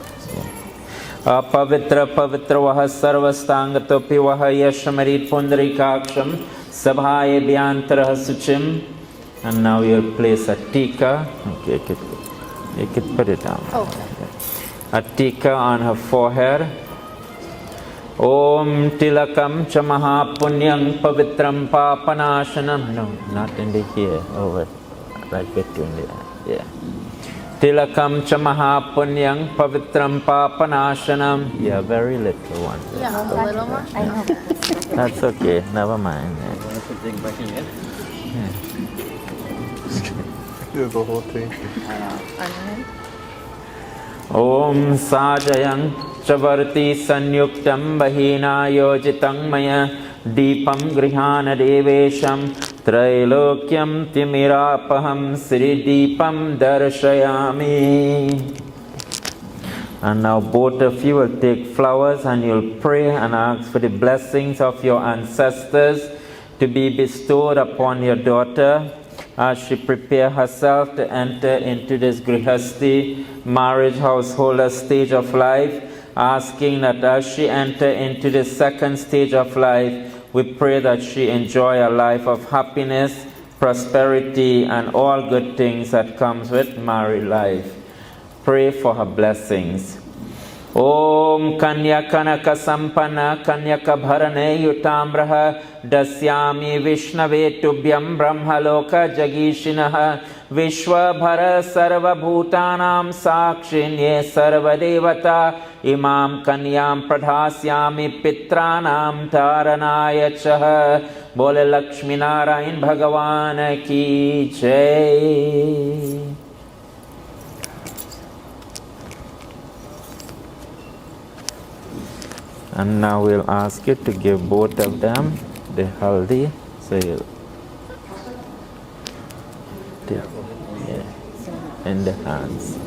Apavitra pavitra vaha sarvastangatopi vaha yashamarit pundarikaksham sabhaye bhyantara suchim. And now you'll place a tika. Okay, you could put it down. A tika on her forehead. Om tilakam cha mahapunyam pavitram papanashanam. No, not in the here. Over. Right between there. Yeah. Tilakam cha mahapunyam pavitram papanashanam. Yeah, very little one. Yeah, a little more? I know. That's okay. Never mind. Want to put things back in yet? Do the whole thing. Om Sajayam Chavarti Sanyuktam Bahina Yojitam Maya Deepam Grihana Devesham Trailokyam Timirapaham Sri Deepam Darshayami. And now both of you will take flowers and you'll pray and ask for the blessings of your ancestors to be bestowed upon your daughter as she prepares herself to enter into this grihasti, marriage householder stage of life, asking that as she enters into the second stage of life, we pray that she enjoy a life of happiness, prosperity, and all good things that comes with married life. Pray for her blessings. Om Kanya Kanaka Sampana Kanyaka Bharane Yutamraha Dasyami Vishnave Tubhyam Brahmaloka Jagishinaha Vishwabhara Sarva Bhutanam Sakshinye Sarva Devata Imam Kanyam Pradhasyami Pitranam Taranaya Chaha. Bole Lakshmi Narayan Bhagavan Ki Jai. And now we'll ask you to give both of them the haldi. So you'll take, in the hands.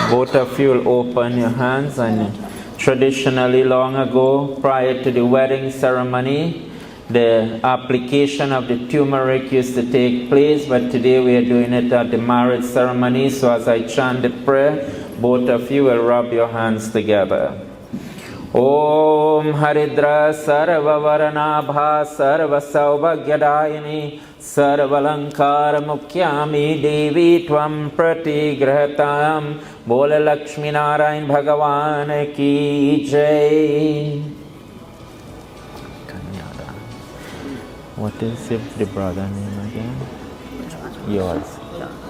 Both of you will open your hands, and traditionally long ago, prior to the wedding ceremony, the application of the turmeric used to take place, but today we are doing it at the marriage ceremony. So as I chant the prayer, both of you will rub your hands together. Om Haridra Sarvavarnabha Sarvasaubhagyadayini Sarvalankara Mukyami Devi Tvam Pratigrahatam Bola Lakshmi Narayan Bhagavan Ki Jai. What is the brother name again? Yours.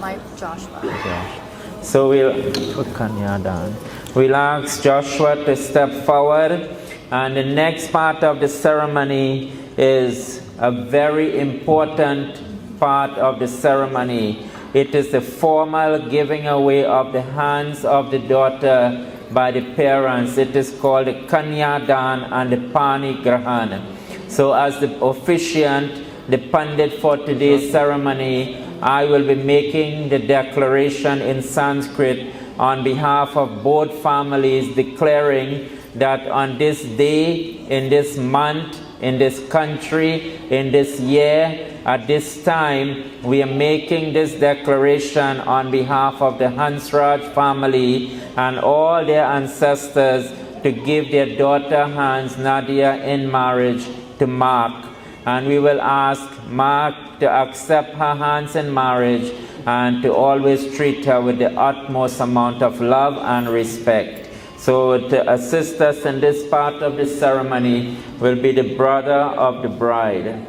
My Joshua. Josh. So we'll put Kanyadan. We'll ask Joshua to step forward, and the next part of the ceremony is a very important part of the ceremony. It is the formal giving away of the hands of the daughter by the parents. It is called the Kanyadan and the Pani Grahan. So as the officiant, the pandit for today's ceremony, I will be making the declaration in Sanskrit on behalf of both families, declaring that on this day, in this month, in this country, in this year, at this time, we are making this declaration on behalf of the Hansraj family and all their ancestors to give their daughter Hans Nadia in marriage to Mark. And we will ask Mark to accept her hands in marriage and to always treat her with the utmost amount of love and respect. So to assist us in this part of the ceremony will be the brother of the bride. I'm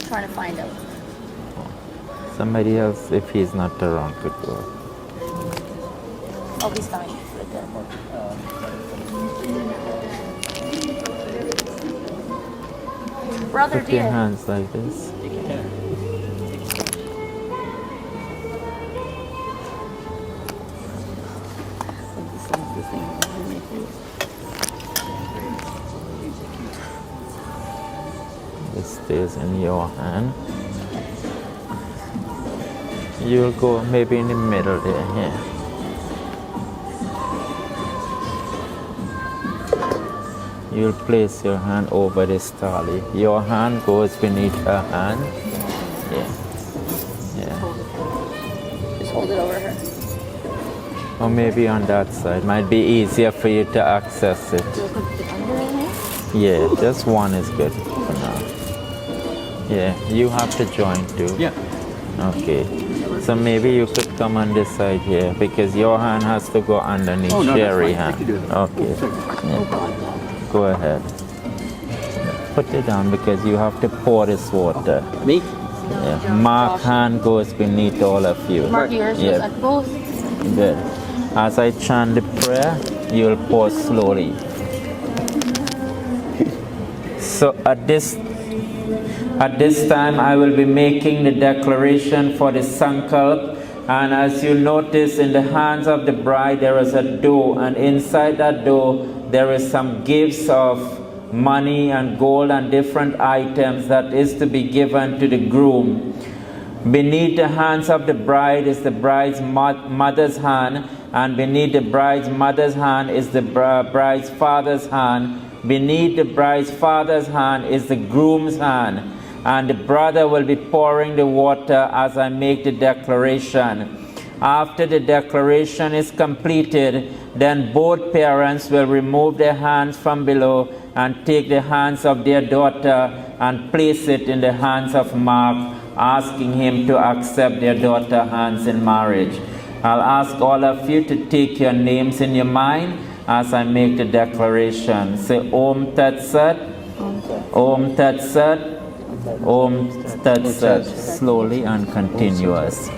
trying to find out. Somebody else, if he's not around, could go. Oh, he's coming. Right there. Brother Put your dear. hands like this. This stays in your hand. You'll go maybe in the middle there, yeah. You'll place your hand over this tali. Your hand goes beneath her hand. Yeah. Yeah. Just hold it over her. Or maybe on that side. Might be easier for you to access it. Do I put it under her hand? Yeah, just one is good for now. Yeah, you have to join too. Yeah. Okay. So maybe you could come on this side here because your hand has to go underneath Sherry's hand. Okay. Yeah. Go ahead. Put it down because you have to pour this water. Me? Yeah. Mark hand goes beneath all of you. Mark yours goes at both. Good. As I chant the prayer, you'll pour slowly. So at this time, I will be making the declaration for the sankalp. And as you notice, in the hands of the bride, there is a dough. And inside that dough, there is some gifts of money and gold and different items that is to be given to the groom. Beneath the hands of the bride is the bride's mother's hand. And beneath the bride's mother's hand is the bride's father's hand. Beneath the bride's father's hand is the groom's hand. And the brother will be pouring the water as I make the declaration. After the declaration is completed, then both parents will remove their hands from below and take the hands of their daughter and place it in the hands of Mark, asking him to accept their daughter's hands in marriage. I'll ask all of you to take your names in your mind as I make the declaration. Say Om Tat Sat, Om Tat Sat, Om Tat Sat, slowly and continuous.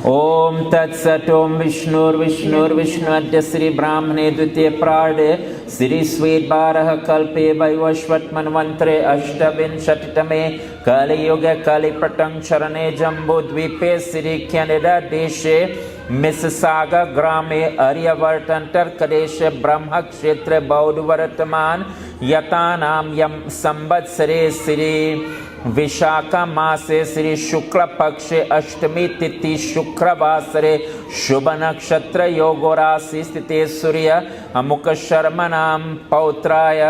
Om Tat Sat Om Vishnur Adya Sri Brahmane Dvitiya Prade Sri Svet Barah Kalpe Vaivashvat Manvantre Ashtabin Shatitame Kali Yoga Kali Pratang Charane Jambu Dvipe Sri Canada Deshe मिससागा ग्रामे आर्यवर्तंतरकदेशे ब्रह्म क्षेत्र बौद्ध वर्तमान यतानाम यम संवत्सरे श्री विशाखा मासे श्री शुक्ल पक्षे अष्टमी तिथि शुक्रवासरे शुभ नक्षत्र योगो राशि स्थिते सूर्य अमुक शर्म नाम पौत्राय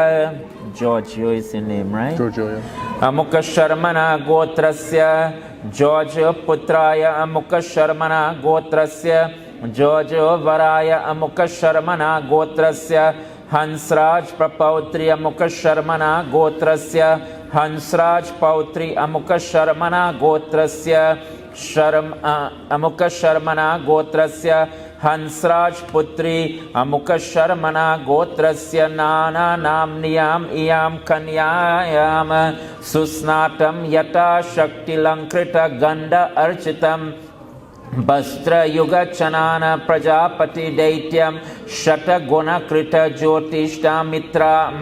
Giorgio is the name, right? Giorgio, yeah. Amukha Sharmana Gotrasya Giorgio Putraya Amukha Sharmana Gotrasya Giorgio Varaya Amukha Sharmana Gotrasya Hansraj Prapautri Amukha Sharmana Gotrasya Hansraj Pautri Amukha Sharmana Gotrasya Amukha Sharmana Gotrasya Hansraj Putri Amukha Sharmana Gotrasya Nana Namniyam Iyam Kanyayam Susnatam Yata Shakti Lankrita Ganda Architam Bastra Yuga Chanana Prajapati Daityam Shata Guna Krita Jyotishta Mitra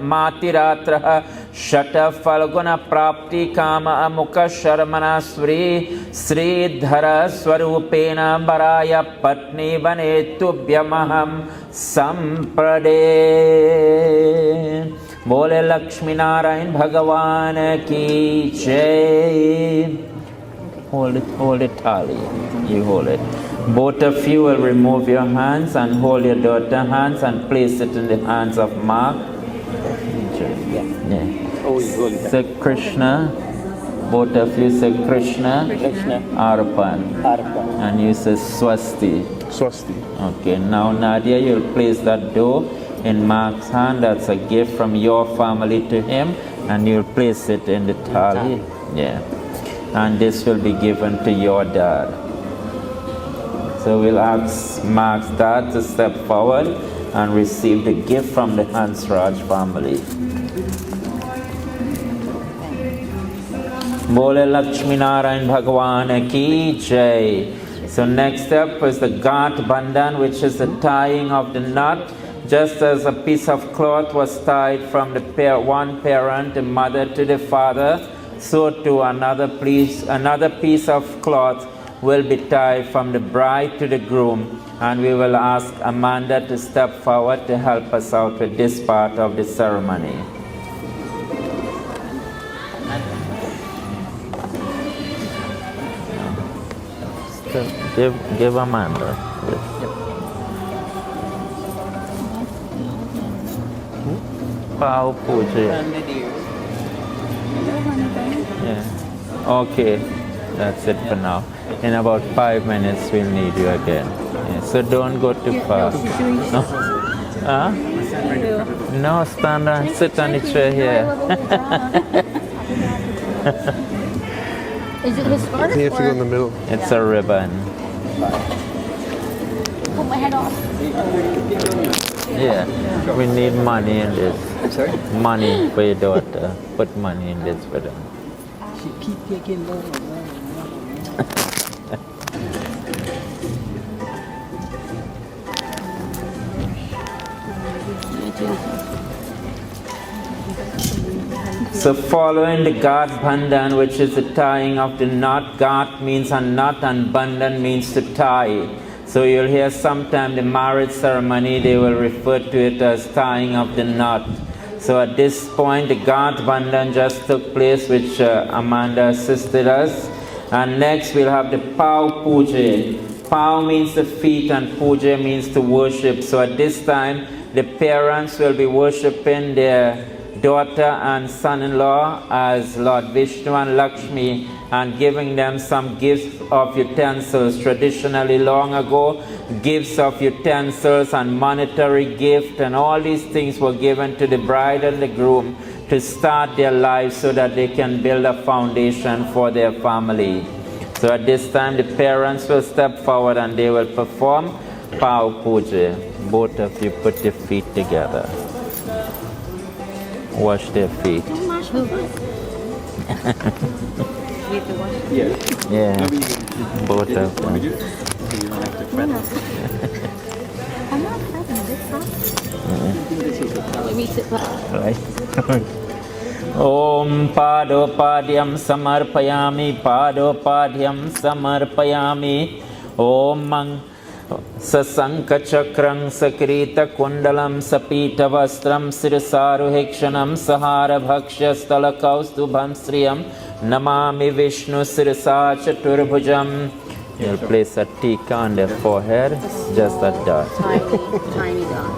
Matiratra Shata Falguna Prapti Kama Amukha Sharmana Sri Dhara Swarupena Baraya Patni Vanetubhyamaham Samprade Bole Lakshmi Narayan Bhagavan Ki Jai. Hold it tally. You hold it. Both of you will remove your hands and hold your daughter's hands and place it in the hands of Mark. Yeah. Oh, you hold it. Say Krishna. Both of you say Krishna. Krishna. Arpan. Arpan. And you say Swasti. Swasti. Okay. Now Nadia, you'll place that dough in Mark's hand. That's a gift from your family to him, and you'll place it in the thali. Yeah. And this will be given to your dad. So we'll ask Mark's dad to step forward and receive the gift from the Hansraj family. Bole Lakshmi Narayan Bhagavan Ki Jai. So next step is the Gat Bandhan, which is the tying of the knot. Just as a piece of cloth was tied from the one parent, the mother to the father, so too another piece of cloth will be tied from the bride to the groom, and we will ask Amanda to step forward to help us out with this part of the ceremony. Give Amanda. Pau Puja. Yeah. Okay, that's it for now. In about 5 minutes, we'll need you again. Yeah. So don't go too fast. No? Huh? No, stand and sit on the chair here. Is it his scarf? You have to go in the middle. It's a ribbon. Put my head off. Yeah, we need money in this. Sorry? Money for your daughter. Put money in this for them. She keep taking lower. So following the Gat Bandhan, which is the tying of the knot. Gat means a knot and Bandhan means to tie. So you'll hear sometime the marriage ceremony, they will refer to it as tying of the knot. So at this point, the Gat Bandhan just took place, which Amanda assisted us. And next we'll have the Pau Puja. Pau means the feet and Puja means to worship. So at this time, the parents will be worshiping their daughter and son-in-law as Lord Vishnu and Lakshmi, and giving them some gifts of utensils. Traditionally, long ago, gifts of utensils and monetary gift and all these things were given to the bride and the groom to start their lives so that they can build a foundation for their family. So at this time, the parents will step forward and they will perform Pau Puja. Both of you put your feet together. Wash their feet. Yeah. Yeah, both of them. You don't have to fret. I'm not pregnant. It's not. Let me sit back. Right. Om Padopadyam Samarpayami, Padopadyam Samarpayami. Om Mang Sasankachakrang Sakrita Kundalam Sapita Vastram Sirisaruhikshanam Sahara Bhakshya Stalakaustubham Sriyam Namami Vishnu Sirisa Chaturbhujam. You'll place a tika on their forehead, just a dot. Tiny dot.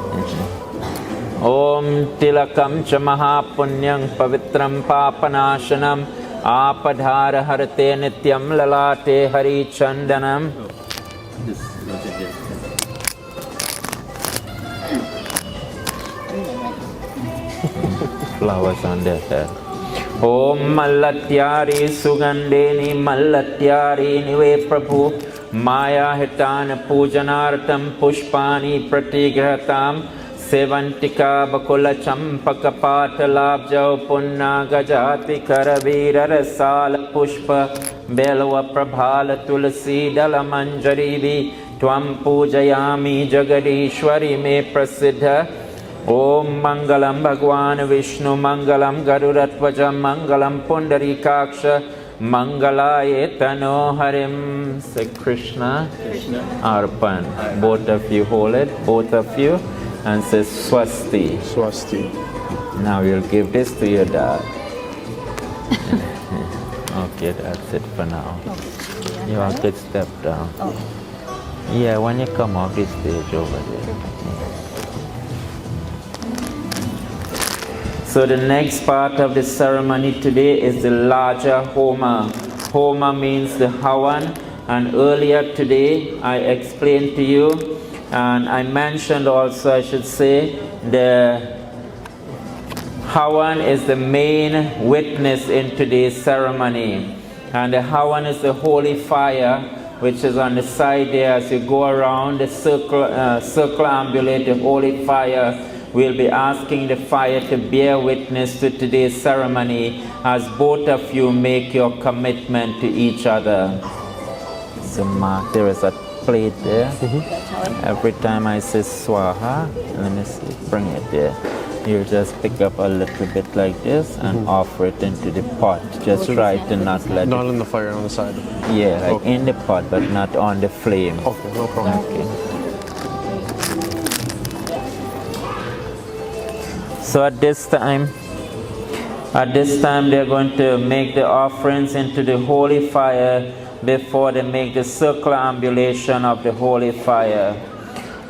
Om Tilakam Cha Mahapunyam Pavitram Papanashanam Apadhara Harate Nityam Lalate Hari Chandanam. Flowers on their head. Om Mallatyari Sugandeni Mallatyari Nive Prabhu Maya Hitana Pujanartam Pushpani Pratigratam Sevantika Bakula Champaka Patalabjau Punna Gajati Karavira Rasala Pushpa Belwa Prabhala Tulasi Dalamanjarivi Tvam Pujayami Jagadishwari Me Prasiddha Om Mangalam Bhagwan Vishnu Mangalam Garudatvaja Mangalam Pundarikaksha Mangalaye Tano Harim. Say Krishna Arpan. Both of you hold it, both of you, and say Swasti. Swasti. Now you'll give this to your dad. Okay, that's it for now. You all could step down. Yeah, when you come off this stage over there. So the next part of the ceremony today is the larger Homa. Homa means the Havan, and earlier today I explained to you, and I mentioned also, I should say, the Havan is the main witness in today's ceremony. And the Havan is the holy fire, which is on the side there as you go around the circumambulate the holy fire. We'll be asking the fire to bear witness to today's ceremony as both of you make your commitment to each other. So Mark, there is a plate there. Every time I say Swaha, let me see, bring it there. You just pick up a little bit like this and offer it into the pot. Just try to not let Not it... in the fire, on the side. Yeah, like in the pot, but not on the flame. Okay, no problem. Okay. So at this time they're going to make the offerings into the holy fire before they make the circumambulation of the holy fire.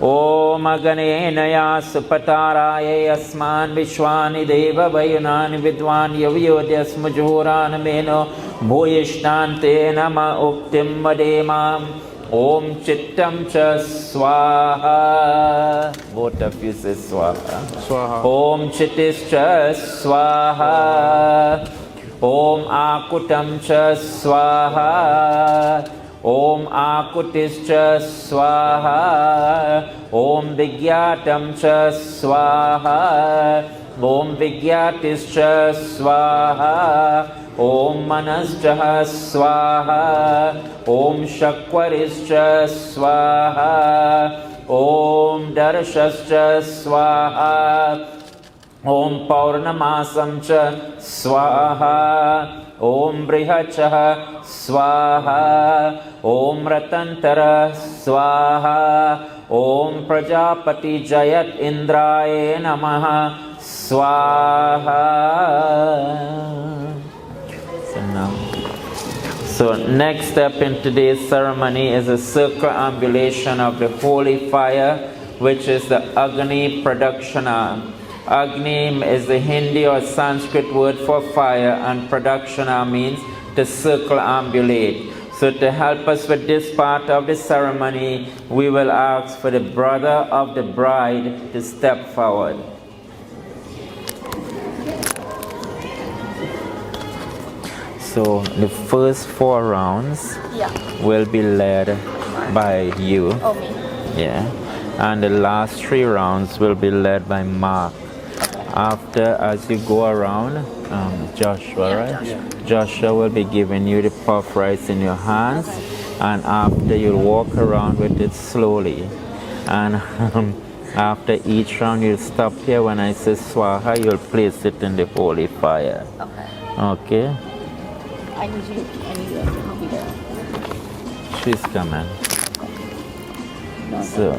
Om Aganenaya Supataraya Yasman Vishwani Deva Vayunani Vidwan Yavyodhyas Mujurana Meno Bhuyishtante Nama Uktim Mademam Om Chittam Cha Swaha. Both of you say Swaha. Swaha. Om Chittis Cha Swaha. Om Akutam Cha Swaha. Om Akutis Cha Swaha. Om Vigyatam Cha Swaha. Om Vigyatis Cha Swaha. Om Manascha Swaha. Om Shakwarischa Swaha. Om Darshascha Swaha. Om Paurnamasam Cha Swaha. Om Brihacha Swaha. Om Ratantara Swaha. Om Prajapati Jayat Indraye Namaha Swaha. So next step in today's ceremony is a circumambulation of the holy fire, which is the Agni Pradakshina. Agni is the Hindi or Sanskrit word for fire, and Pradakshina means to circumambulate. So to help us with this part of the ceremony, we will ask for the brother of the bride to step forward. So the first 4 rounds will be led by you. Oh, me. Yeah. And the last 3 rounds will be led by Mark. After, as you go around, Joshua, right? Joshua will be giving you the puff rice in your hands, and after you'll walk around with it slowly. And after each round you'll stop here. When I say Swaha, you'll place it in the holy fire. Okay. Okay? I need you to help me there. She's coming. So,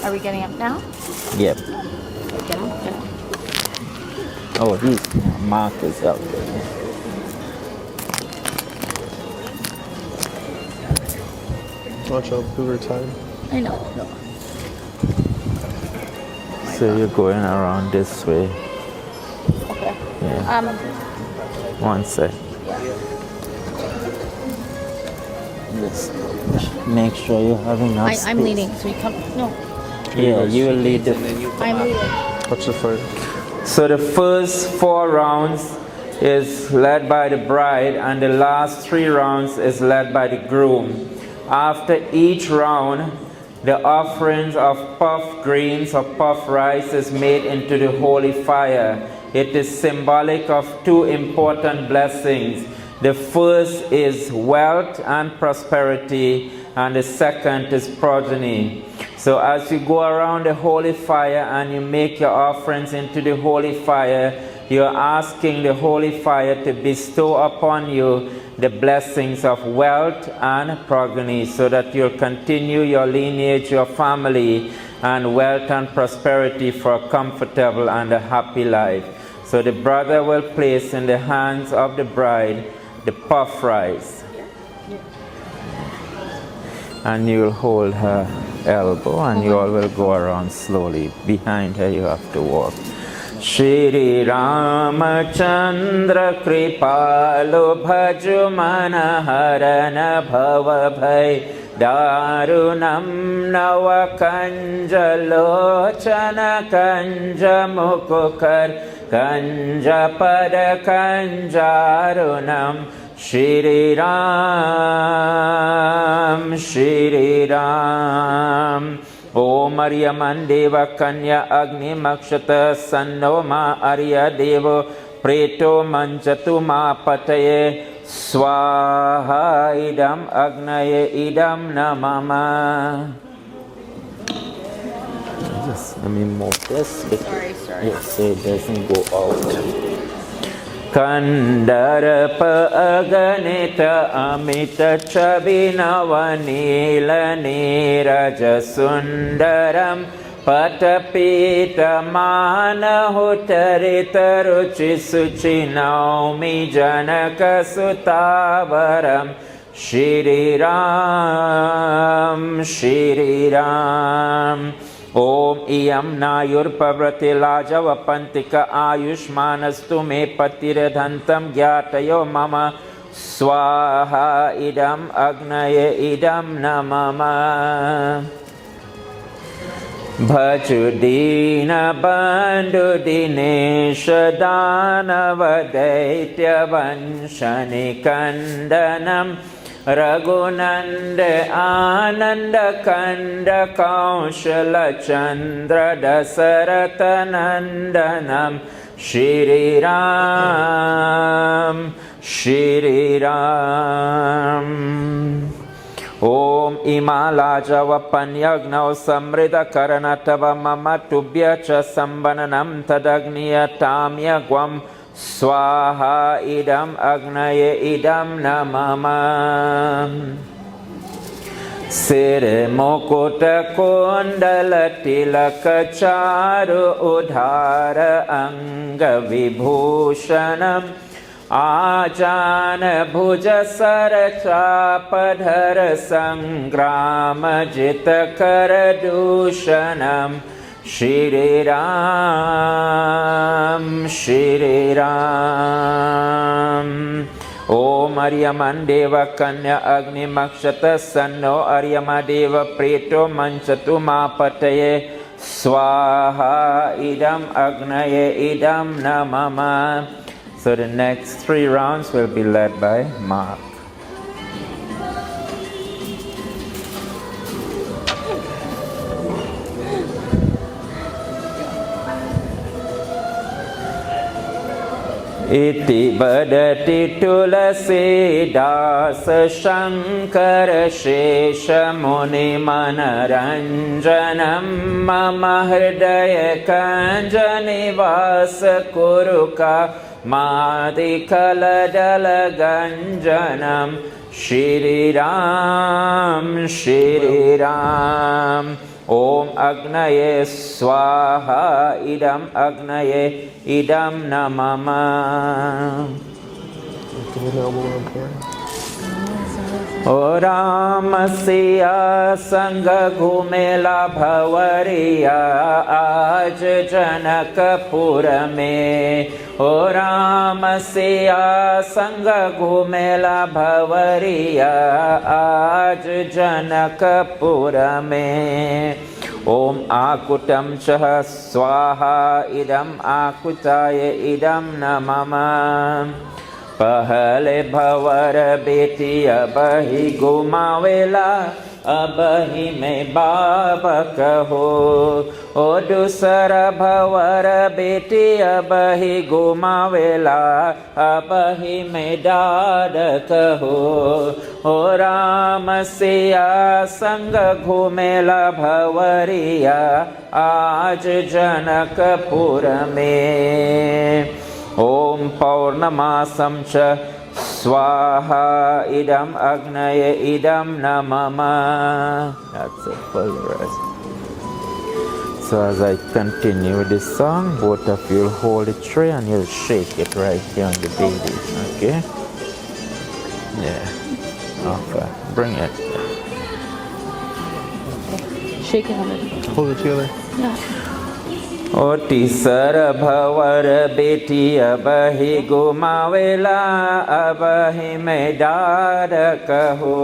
Are we getting up now? yep. Get up, get up. Oh, Mark is out there. Watch out, Cougar time. I know. No. So you're going around this way. Okay. Yeah. One sec. Just make sure you have enough space. I'm leading, so you come. No. Yeah, you will lead the. I'm leading. Watch the fight. So the first 4 rounds is led by the bride, and the last 3 rounds is led by the groom. After each round, the offerings of puffed greens or puffed rice is made into the holy fire. It is symbolic of 2 important blessings. The first is wealth and prosperity, and the second is progeny. So as you go around the holy fire and you make your offerings into the holy fire, you're asking the holy fire to bestow upon you the blessings of wealth and progeny, so that you'll continue your lineage, your family, and wealth and prosperity for a comfortable and a happy life. So the brother will place in the hands of the bride the puff rice. And you'll hold her elbow and you all will go around slowly. Behind her you have to walk. Shri Ramachandra Kripalu Bhaju Manaharana Bhava Bhai Darunam Nava Kanja Lochana Kanja Mukukar Kanja Pada Kanjarunam Shri Ram Shri Ram Om Aryaman Deva Kanya Agni Makshata Sannoma Arya Devo Preto Manchatu Ma Pataye Swaha Idam Agnaye Idam Namama. Just let me move this. Sorry. Yes, so it doesn't go out. Kandarapa aganita amita chabinava nila niraja sundaram patapita mana hutarita ruchi suchi naumi janaka sutavaram Shri Ram Shri Ram Om iyam nayur pavrati lajavapantika ayushmanastu me patiradhantam gyatayo mama swaha idam agnaye idam namama Bhajudina bandhu dinesha danavadaitya vanshani kandanam Raghunanda Ananda Kanda Kaushala Chandra Dasarata Nandanam Shri Ram Shri Ram Om Imalajava Panyagnav Samrida Karanatava Mama Tubhya Cha Sambananam Tadagniya Tamya Gwam Swaha idam agnaye idam namama Sire mokota kondala tilaka charu udhara anga vibhushanam Ajana bhuja sarachapadhara sangrama jitakara dushanam Shri Ram Shri Ram Om Aryaman Deva Kanya Agni Makshata Sanno Aryama Deva Preto Manchatu Mapataye Swaha Idam Agnaye Idam Namama. So the next 3 rounds will be led by Mark. Iti badati tulasi dasa shankara shesha muni manaranjanam mama hridaya kanjani vasa kuruka Madikaladalaganjanam Shri Ram Shri Ram Om Agnaye Swaha Idam Agnaye Idam Namama Give me an elbow when I'm pouring. O Ramasya Sangha Ghumela Bhavariya Aj Janakapura Me O Ramasya Sangha Ghumela Bhavariya Aj Janakapura Me Om Akutam Chah Swaha Idam Akutaya Idam Namama पहले भवर बेटी अब ही गुमावेला अब ही मैं बाप कहो ओ दूसरा भवर बेटी अब ही गुमावेला अब ही मैं डाड कहो ओ राम सिया संग घूमेला भवरिया आज जनकपुर में Om Paurnamasam cha Swaha Idam Agnaye Idam Namama. That's it for the rest. So as I continue with this song, both of you will hold the tray and you'll shake it right here on the baby. Okay? Yeah. Okay. Bring it. Shake it on it. Hold it together. Yeah. ओ तीसर भवर बेटी अब ही गुमावेला अब ही मैं डार कहो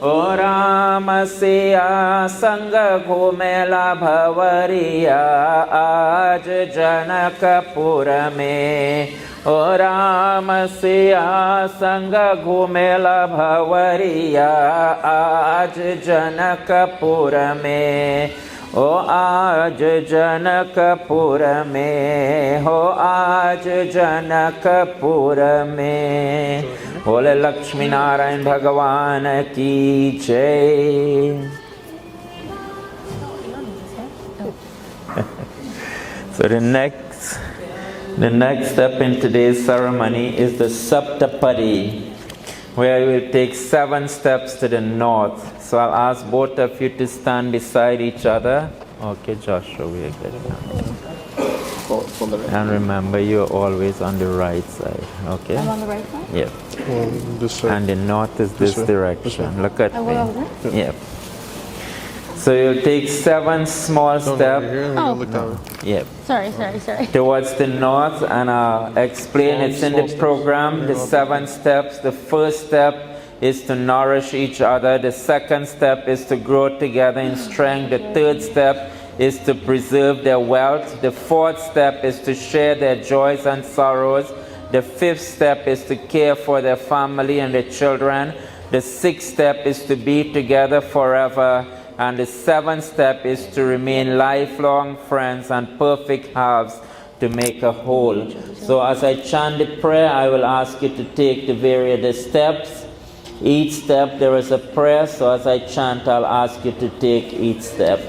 ओ राम सिया संग घूमेला भवरिया आज जनकपुर में ओ राम सिया संग घूमेला भवरिया आज जनकपुर में ओ आज जनकपुर में हो आज जनकपुर में बोले लक्ष्मी नारायण भगवान की जय So the next step in today's ceremony is the Saptapadi, where we will take 7 steps to the north. So I'll ask both of you to stand beside each other. Okay, Joshua, we're good now. And remember, you're always on the right side. Okay? I'm on the right side? Yep. This way. And the north is this way. direction. Look at I me. went over there? Yep. So you'll take 7 small Don't steps. over here and Oh. look down. Yep. Sorry. Towards the north, and I'll explain it's in the program. The 7 steps. The first step is to nourish each other. The second step is to grow together in strength. The third step is to preserve their wealth. The fourth step is to share their joys and sorrows. The fifth step is to care for their family and their children. The sixth step is to be together forever. And the 7th step is to remain lifelong friends and perfect halves to make a whole. So as I chant the prayer, I will ask you to take the various steps. Each step there is a prayer, so as I chant, I'll ask you to take each step.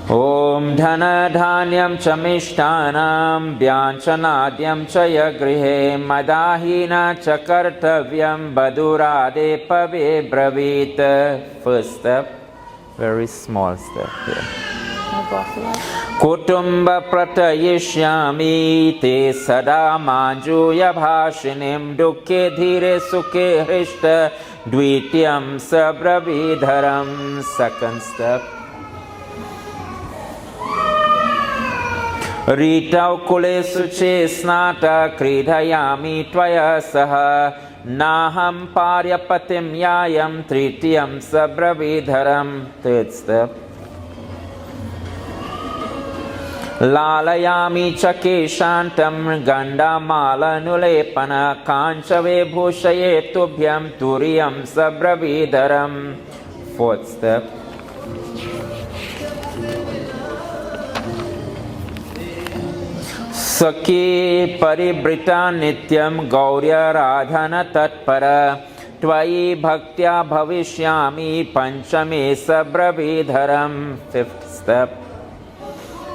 Om Dhana Dhanyam Chamishtanam Vyanchanadyam Chaya Grihe Madahina Chakartavyam Badurade Pave Bravit. First step, very small step here. Kutumba pratayishyami te sada manjuya bhashinim dukkhe dhire sukhe hrishta dvityam sabravidharam. Second step. Ritav kule suche snata kridhayami tvaya saha naham paryapatim yayam tritiyam sabravidharam. Third step. Lalayami chake shantam gandamala nulepana kanchave bhushaye tubhyam turiyam sabravidharam. Fourth step. Sakhi paribrita nityam gaurya radhana tatpara tvayi bhaktya bhavishyami panchame sabravidharam. Fifth step.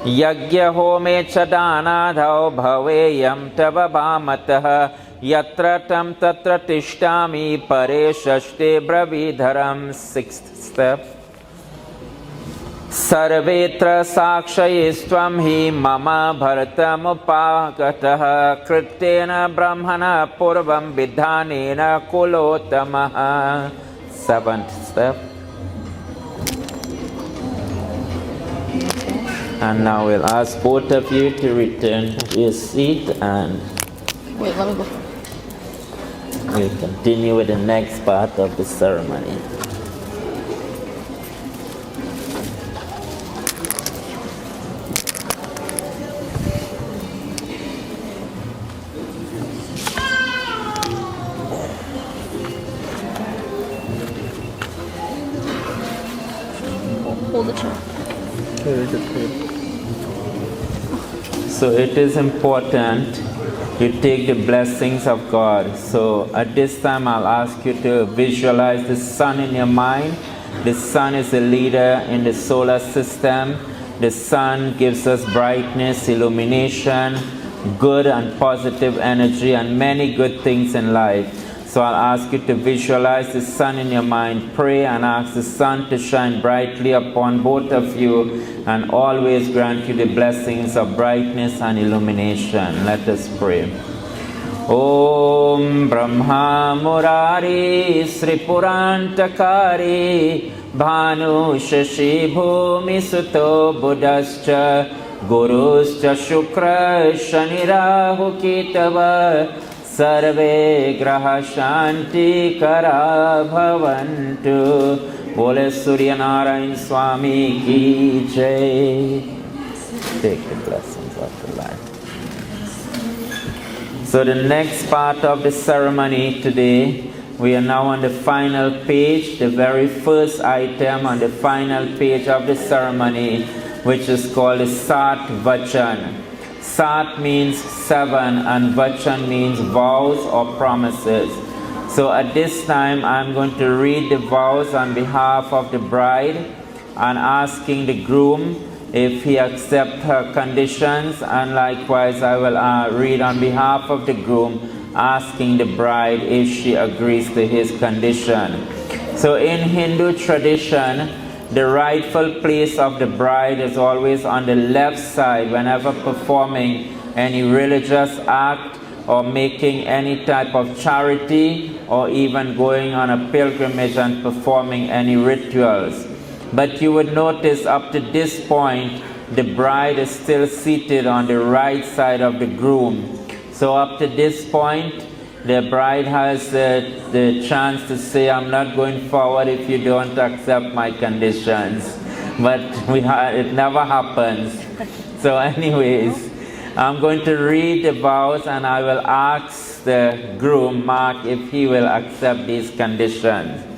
Yagya home chadanadhau bhaveyam tava bhamatah yatra tam tatra tishtami pare shashte bravidharam. Sixth step. Sarvetra sakshayistvam hi mama bharatamupagataha krittena brahmana purvam vidhanena kulotamaha. Seventh step. And now we'll ask both of you to return to your seat and Wait, let me go. we'll continue with the next part of the ceremony. Hold the chair. So it is important you take the blessings of God. So at this time I'll ask you to visualize the sun in your mind. The sun is the leader in the solar system. The sun gives us brightness, illumination, good and positive energy, and many good things in life. So I'll ask you to visualize the sun in your mind. Pray and ask the sun to shine brightly upon both of you and always grant you the blessings of brightness and illumination. Let us pray. Om Brahma Murari Sri Purantakari Bhanu Shashi Bhumi Suto Buddhascha Guruscha Shukra Shani Rahu Ketava Sarve Graha Shanti Kara Bhavantu. Bole Surya Narayan Swami Ki Jai. Take the blessings of the life. So the next part of the ceremony today, we are now on the final page, the very first item on the final page of the ceremony, which is called the Sat Vachan. Sat means 7 and Vachan means vows or promises. So at this time I'm going to read the vows on behalf of the bride and asking the groom if he accepts her conditions, and likewise I will read on behalf of the groom asking the bride if she agrees to his condition. So in Hindu tradition, the rightful place of the bride is always on the left side whenever performing any religious act or making any type of charity or even going on a pilgrimage and performing any rituals. But you would notice up to this point, the bride is still seated on the right side of the groom. So up to this point, the bride has the chance to say, I'm not going forward if you don't accept my conditions. But it never happens. So anyways, I'm going to read the vows and I will ask the groom, Mark, if he will accept these conditions.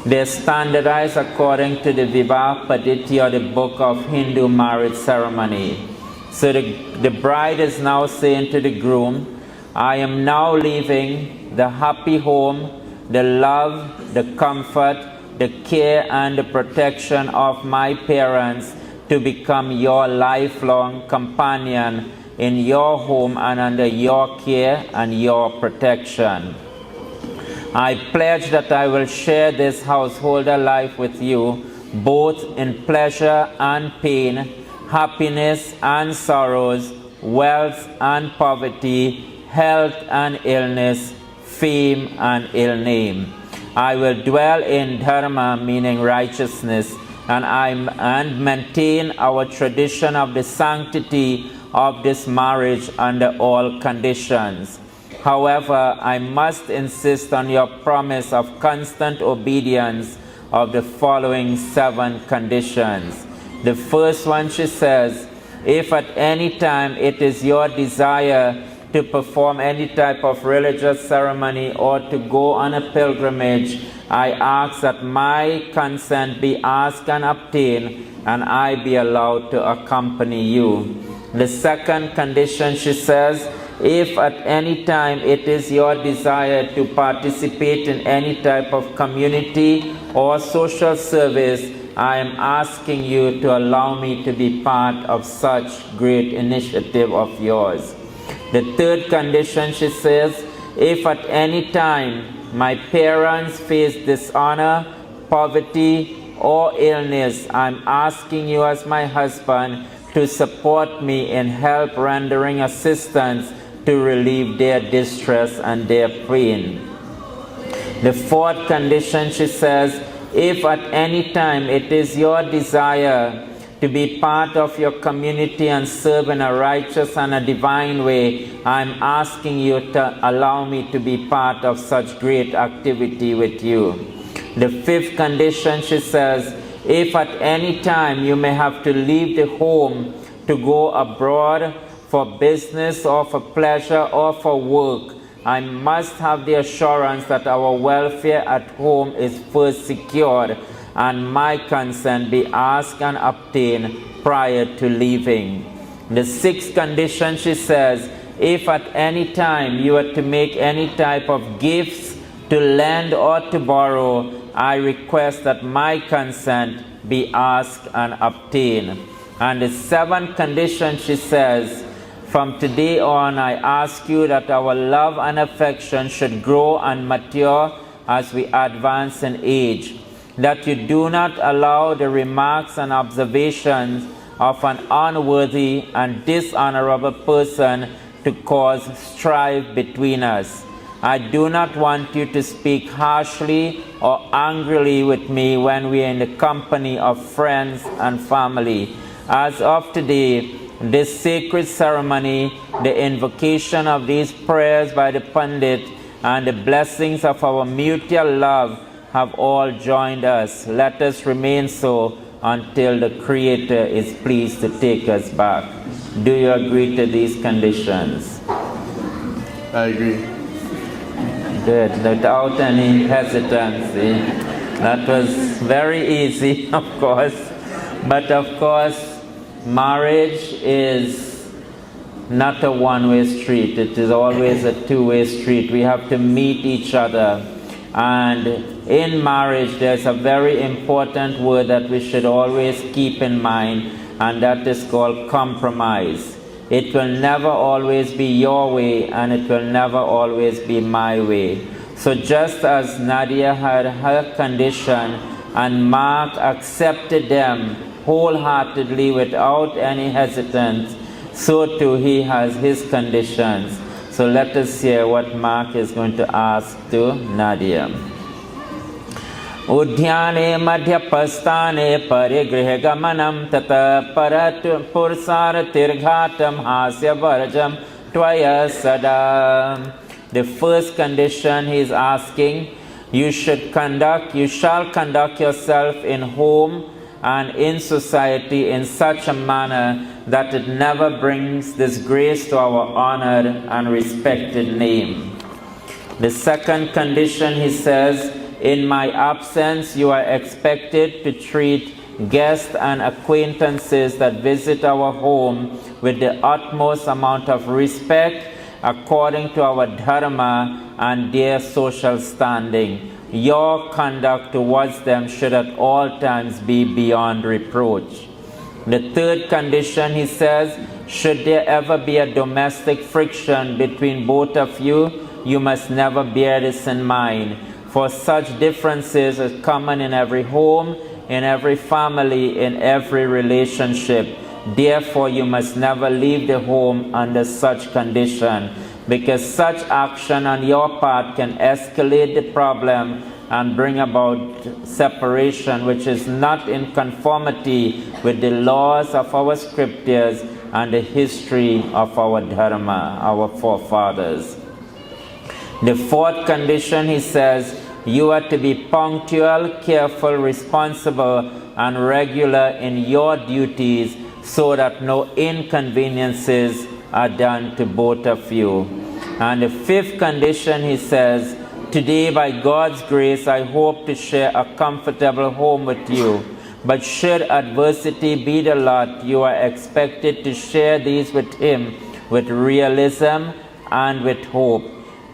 They're standardized according to the Vivah Paditi, or the book of Hindu marriage ceremony. So the bride is now saying to the groom, I am now leaving the happy home, the love, the comfort, the care and the protection of my parents to become your lifelong companion in your home and under your care and your protection. I pledge that I will share this householder life with you, both in pleasure and pain, happiness and sorrows, wealth and poverty, health and illness, fame and ill name. I will dwell in dharma, meaning righteousness, and maintain our tradition of the sanctity of this marriage under all conditions. However, I must insist on your promise of constant obedience of the following 7 conditions. The first one, she says, if at any time it is your desire to perform any type of religious ceremony or to go on a pilgrimage, I ask that my consent be asked and obtained, and I be allowed to accompany you. The second condition, she says, if at any time it is your desire to participate in any type of community or social service, I am asking you to allow me to be part of such great initiative of yours. The third condition, she says, if at any time my parents face dishonor, poverty, or illness, I'm asking you as my husband to support me in help rendering assistance to relieve their distress and their pain. The fourth condition, she says, if at any time it is your desire to be part of your community and serve in a righteous and a divine way, I'm asking you to allow me to be part of such great activity with you. The fifth condition, she says, if at any time you may have to leave the home to go abroad for business or for pleasure or for work, I must have the assurance that our welfare at home is first secured and my consent be asked and obtained prior to leaving. The sixth condition, she says, if at any time you are to make any type of gifts, to lend or to borrow, I request that my consent be asked and obtained. And the seventh condition, she says, from today on, I ask you that our love and affection should grow and mature as we advance in age, that you do not allow the remarks and observations of an unworthy and dishonorable person to cause strife between us. I do not want you to speak harshly or angrily with me when we are in the company of friends and family. As of today, this sacred ceremony, the invocation of these prayers by the Pandit, and the blessings of our mutual love have all joined us. Let us remain so until the Creator is pleased to take us back. Do you agree to these conditions? I agree. Good, without any hesitancy. That was very easy, of course. But of course, marriage is not a one-way street. It is always a two-way street. We have to meet each other. And in marriage, there's a very important word that we should always keep in mind, and that is called compromise. It will never always be your way, and it will never always be my way. So just as Nadia had her condition and Mark accepted them wholeheartedly without any hesitance, so too he has his conditions. So let us hear what Mark is going to ask to Nadia. उद्याने मध्यपस्थाने परिगृहगमनं ततः परपुरसारतिर्घातं हास्यवर्जं त्वया सदा. The first condition he is asking, you shall conduct yourself in home and in society in such a manner that it never brings disgrace to our honored and respected name. The second condition, he says, in my absence, you are expected to treat guests and acquaintances that visit our home with the utmost amount of respect according to our dharma and their social standing. Your conduct towards them should at all times be beyond reproach. The third condition, he says, should there ever be a domestic friction between both of you, you must never bear this in mind. For such differences are common in every home, in every family, in every relationship. Therefore, you must never leave the home under such condition, because such action on your part can escalate the problem and bring about separation, which is not in conformity with the laws of our scriptures and the history of our dharma, our forefathers. The fourth condition, he says, you are to be punctual, careful, responsible, and regular in your duties so that no inconveniences are done to both of you. And the fifth condition, he says, today by God's grace I hope to share a comfortable home with you. But should adversity be the lot, you are expected to share these with him with realism and with hope.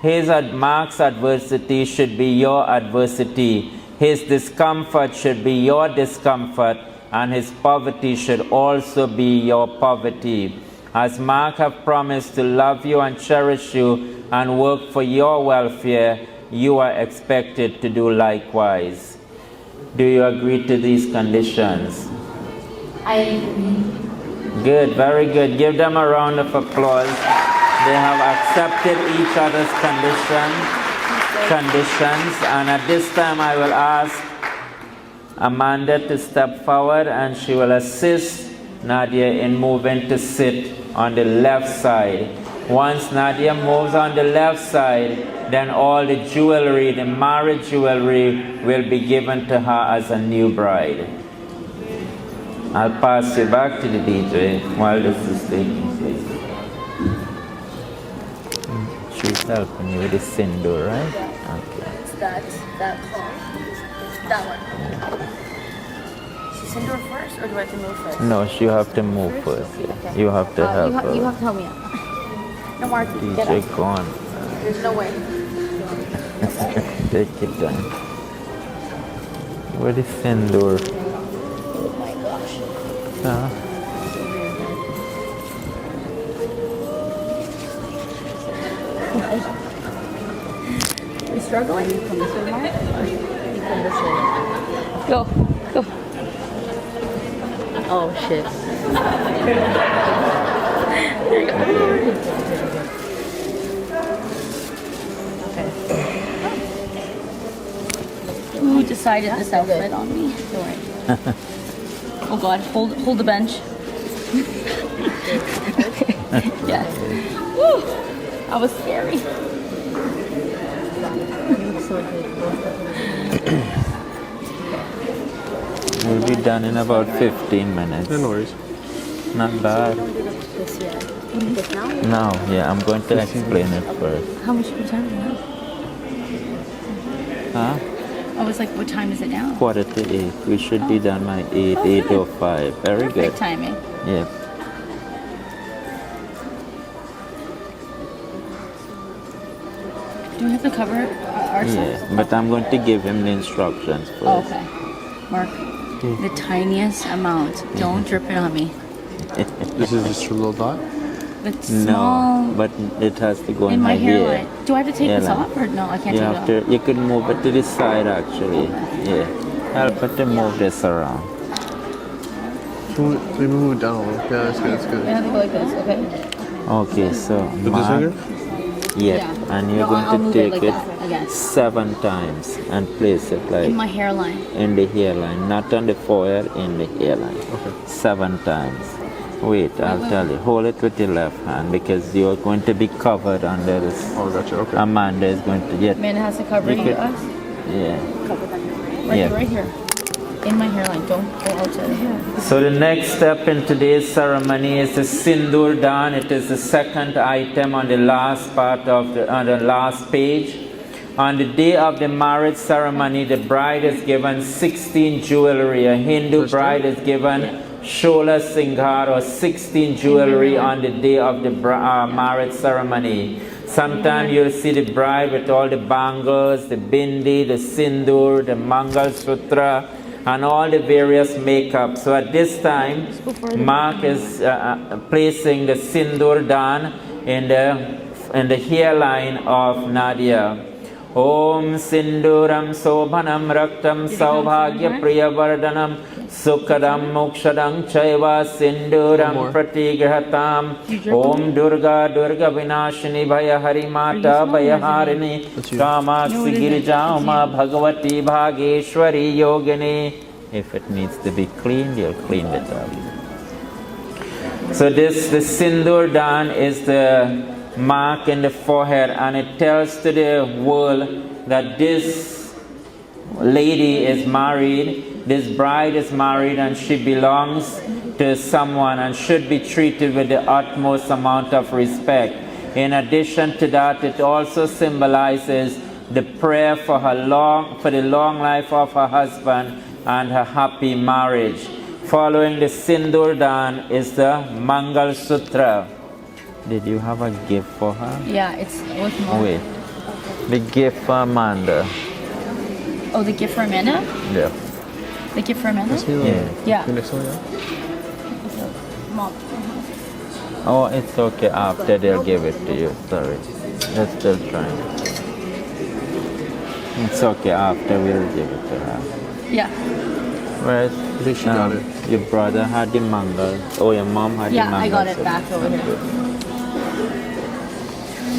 Mark's adversity should be your adversity. His discomfort should be your discomfort, and his poverty should also be your poverty. As Mark have promised to love you and cherish you and work for your welfare, you are expected to do likewise. Do you agree to these conditions? I agree. Good, very good. Give them a round of applause. They have accepted each other's conditions, and at this time I will ask Amanda to step forward, and she will assist Nadia in moving to sit on the left side. Once Nadia moves on the left side, then all the jewelry, the marriage jewelry, will be given to her as a new bride. I'll pass you back to the DJ while this is taking place. She's helping you with the sindoor, right? Okay. It's that one. She sindoor first, or do I have to move first? No, you have to move first. Yeah. Okay. You have to help her. You have to help me out. No, Mark, get DJ up. gone. There's no way. Take it down. Where the sindoor? Oh my gosh. You struggling? You come this way, Mark? Or you come this way? Go. Oh shit. There you go. Who decided this outfit on me? Don't worry. Oh God, hold the bench. Yeah. Woo! That was scary. You look so good. We'll be done in about 15 minutes. No worries. Not bad. This year. This now? No, yeah, I'm going to explain it first. How much time is it now? Huh? I was like, what time is it now? 7:45. We should be done by 8:05. Very good. Perfect timing. Yeah. Do we have to cover ourselves? Yeah, but I'm going to give him the instructions first. Oh, okay. Mark, the tiniest amount. Don't drip it on me. This is just a little dot? The small. No, but it has to go in, in my hair. hairline. Do I have to take this Hairline. off or no? I can't You take have it off. to. You could move it to the side actually. Yeah. Help her to move this around. Maybe move it down a little. Yeah, that's good. That's I good. have to go like this, okay? Okay, so With this Mark, finger? yeah, and you're No, going I'll to move take like it that again. 7 times and place it like In my hairline. in the hairline, not on the forehead, in the hairline. Okay. 7 times. Wait, I'll tell you. Hold it with your left hand because you're going to be covered under this. Oh, gotcha. Okay. Amanda is going to get. Man has to cover You you, could- us. Yeah. Right, Yeah. right here. In my hairline. Don't go outside of here. So the next step in today's ceremony is the Sindur Dan. It is the second item on the last part of on the last page. On the day of the marriage ceremony, the bride is given 16 jewelry. A Hindu bride is given Shola Singhar or 16 jewelry on the day of the marriage ceremony. Sometimes you'll see the bride with all the bangles, the bindi, the sindur, the mangal sutra, and all the various makeup. So at this time, Mark is placing the sindur dan in the hairline of Nadia. Om Sinduram Sobhanam Raktam Saubhagya Priyavardhanam Sukadam Mokshadam Chaiva Sinduram Pratigrahatam Om Durga Durga Vinashini Bhaya Harimata Bhaya Harini Kamaksi Girija Uma Bhagavati Bhageshwari Yogini. If it needs to be cleaned, you'll clean it up. So the Sindur Dan is the mark in the forehead, and it tells to the world that this lady is married, this bride is married, and she belongs to someone and should be treated with the utmost amount of respect. In addition to that, it also symbolizes the prayer for the long life of her husband and her happy marriage. Following the Sindur Dan is the Mangal Sutra. Did you have a gift for her? Yeah, it's with more. Wait. The gift for Amanda. Oh, the gift for Amanda? Yeah. The gift for Amanda? Yeah. Yeah. The next one, yeah? Mom. Oh, it's okay. After they'll give it to you. Sorry. They're still trying. It's okay. After we'll give it to her. Yeah. Whereas I think she got it. your brother had the mangal. Oh, your mom had the Yeah, mangal. I got it back over here.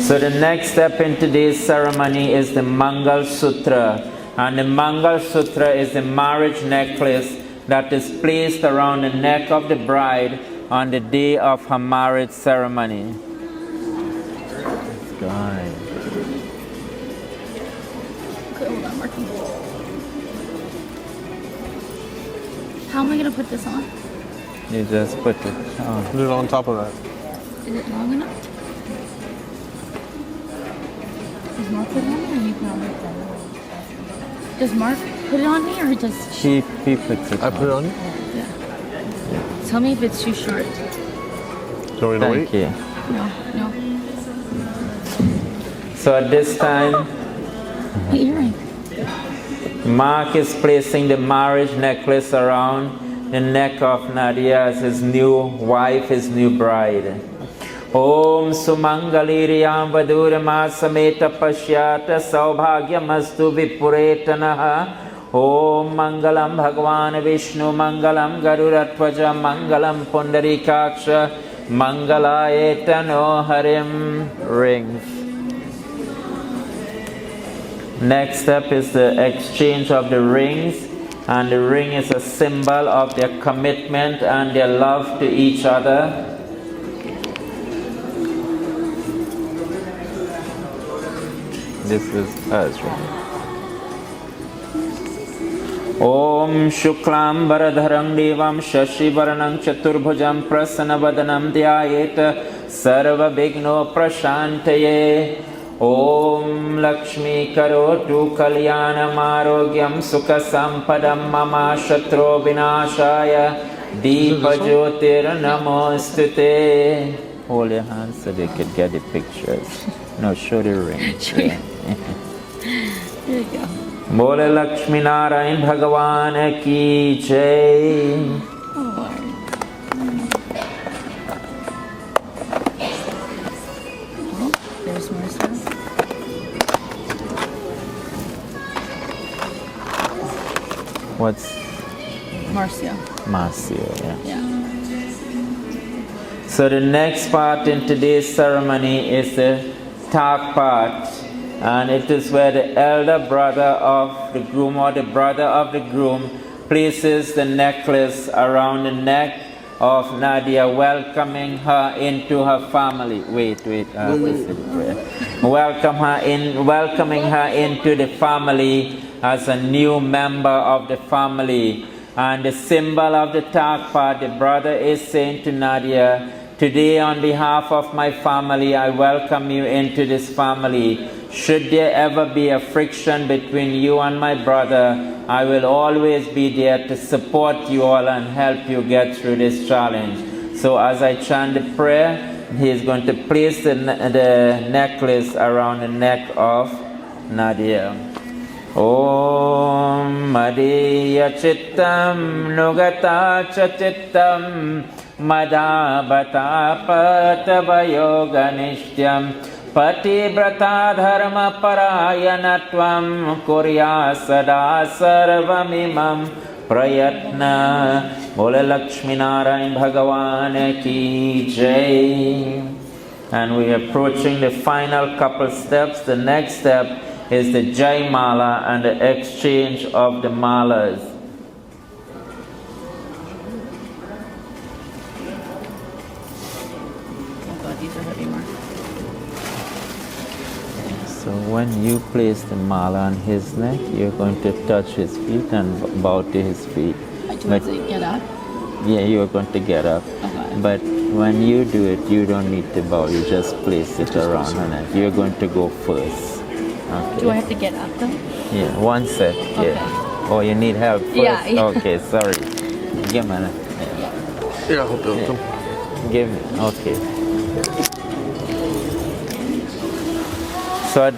So the next step in today's ceremony is the Mangal Sutra. And the Mangal Sutra is the marriage necklace that is placed around the neck of the bride on the day of her marriage ceremony. Guys. Okay, hold on, Marky. How am I gonna put this on? You just put it on. Put it on top of that. Is it long enough? Does Mark put it on me or you put it on me? Does Mark put it on me or just... He puts it I put it on you? Yeah. Tell me if it's too short. Do you want me to Thank wait? you. No. So at this time, The earring. Mark is placing the marriage necklace around the neck of Nadia as his new wife, his new bride. Om Sumangaliriyam Vadurama Sameta Pashyata Saubhagyamastu Vipuretanaha Om Mangalam Bhagwan Vishnu Mangalam Garuratvaja Mangalam Pundarikaksha Mangalayetano Harim. Rings. Next step is the exchange of the rings, and the ring is a symbol of their commitment and their love to each other. This is us, right? Om Shuklam Varadharam Devam Shashi Varanam Chaturbhujam Prasanavadanam Dhyayeta Sarva Vigno Prashantaye. Om Lakshmi Karotu Kalyanam Arogyam Sukha Sampadam Mama Shatro Vinashaya Deepa Jyotir Namostute. Hold your hands so they could get the pictures. No, show the ring. There you go. Bole Lakshmi Narayan Bhagavan ki jai. There's more stuff. What's Marcia. Marcia? Yeah. Yeah. So the next part in today's ceremony is the talk part, and it is where the elder brother of the groom or the brother of the groom places the necklace around the neck of Nadia, welcoming her into her family. Welcoming her into the family as a new member of the family. And the symbol of the talk part, the brother is saying to Nadia, today on behalf of my family, I welcome you into this family. Should there ever be a friction between you and my brother, I will always be there to support you all and help you get through this challenge. So as I chant the prayer, he is going to place the necklace around the neck of Nadia. Om Madhya Chittam Nugata Chittam Madhabata Patavayoganishtyam Patibrata Dharma Parayanatvam Kurya Sada Sarvamimam Prayatna. Bole Lakshmi Narayan Bhagavan ki jai. And we are approaching the final couple steps. The next step is the Jai Mala and the exchange of the malas. Oh god, these are heavy, Mark. So when you place the mala on his neck, you're going to touch his feet and bow to his feet. I do have to get up? Yeah, you're going to get up. Okay. But when you do it, you don't need to bow. You just place it around her neck. You're going to go first. Okay. Do I have to get up though? Yeah, one set. Okay. Yeah. Oh, you need help first? Yeah. Okay, sorry. Give me. Yeah, I'll help you. Give me. Okay. So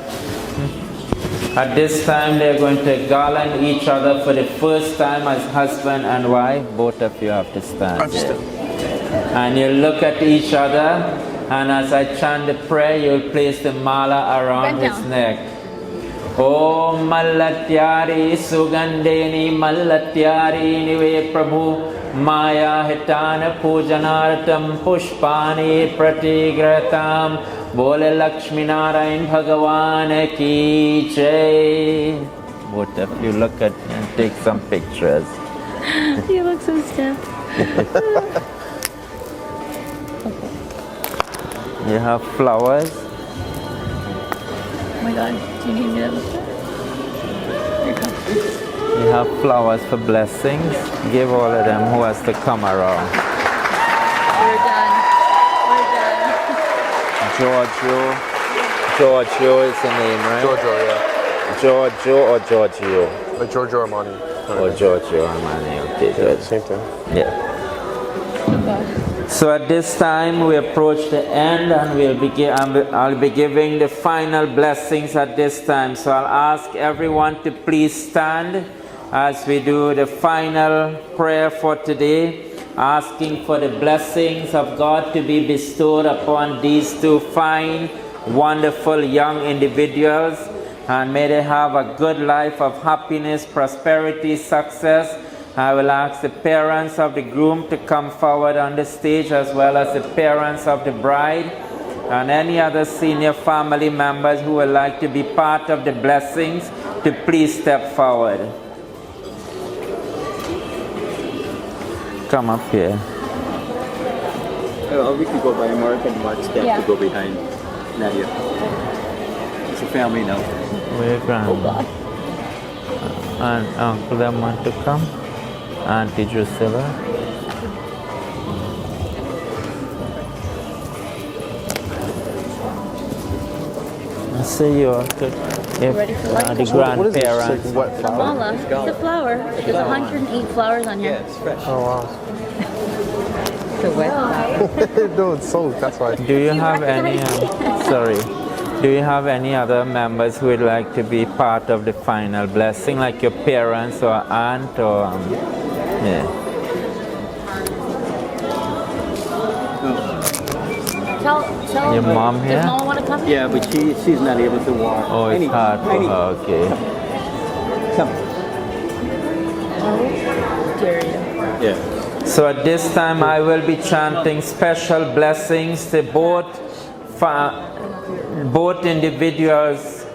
At this time, they're going to garland each other for the first time as husband and wife. Both of you have to stand here. And you look at each other, and as I chant the prayer, you'll place the mala around his neck. Om Mallatyari Sugandeni Mallatyari Nive Prabhu Maya Hitana Pujanartam Pushpani Pratigratam Bole Lakshmi Narayan Bhagavan Ki Jai. Both of you look at me and take some pictures. You look so stiff. You have flowers. Oh my god, do you need me to lift it? Here you come. You have flowers for blessings. Give all of them who has to come around. We're done. We're done. Giorgio is the name, right? Giorgio, yeah. Giorgio or Giorgio? Like Giorgio Armani. Or Giorgio Armani, okay, good. Same thing. Yeah. So at this time we approach the end, and I'll be giving the final blessings at this time. So I'll ask everyone to please stand as we do the final prayer for today, asking for the blessings of God to be bestowed upon these two fine, wonderful young individuals, and may they have a good life of happiness, prosperity, success. I will ask the parents of the groom to come forward on the stage, as well as the parents of the bride and any other senior family members who would like to be part of the blessings to please step forward. Come up here. We could go by Mark, and Mark's dad could go behind Nadia. It's a family now. Where grandma? And uncle them want to come? Auntie Drusilla. I see you if ready for lunch? the grandparents. What flower? Mala, it's a flower. There's 108 flowers on here. Yeah, it's fresh. Oh, wow. It's a wet flower. No, it's soaked, that's why. Do you have any, do you have any other members who would like to be part of the final blessing, like your parents or aunt or, yeah. Tell Your mom here? Does Mama want to come? Yeah, but she's not able to walk. Oh, it's hard for her, okay. Come. Oh, dear you. Yeah. So at this time I will be chanting special blessings to both individuals.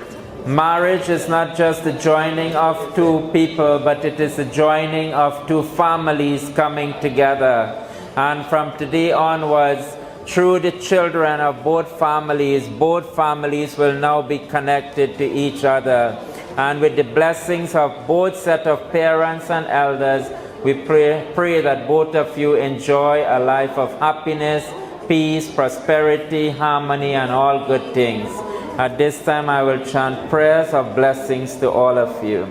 Marriage is not just the joining of two people, but it is the joining of two families coming together. And from today onwards, through the children of both families will now be connected to each other. And with the blessings of both set of parents and elders, we pray that both of you enjoy a life of happiness, peace, prosperity, harmony, and all good things. At this time, I will chant prayers of blessings to all of you.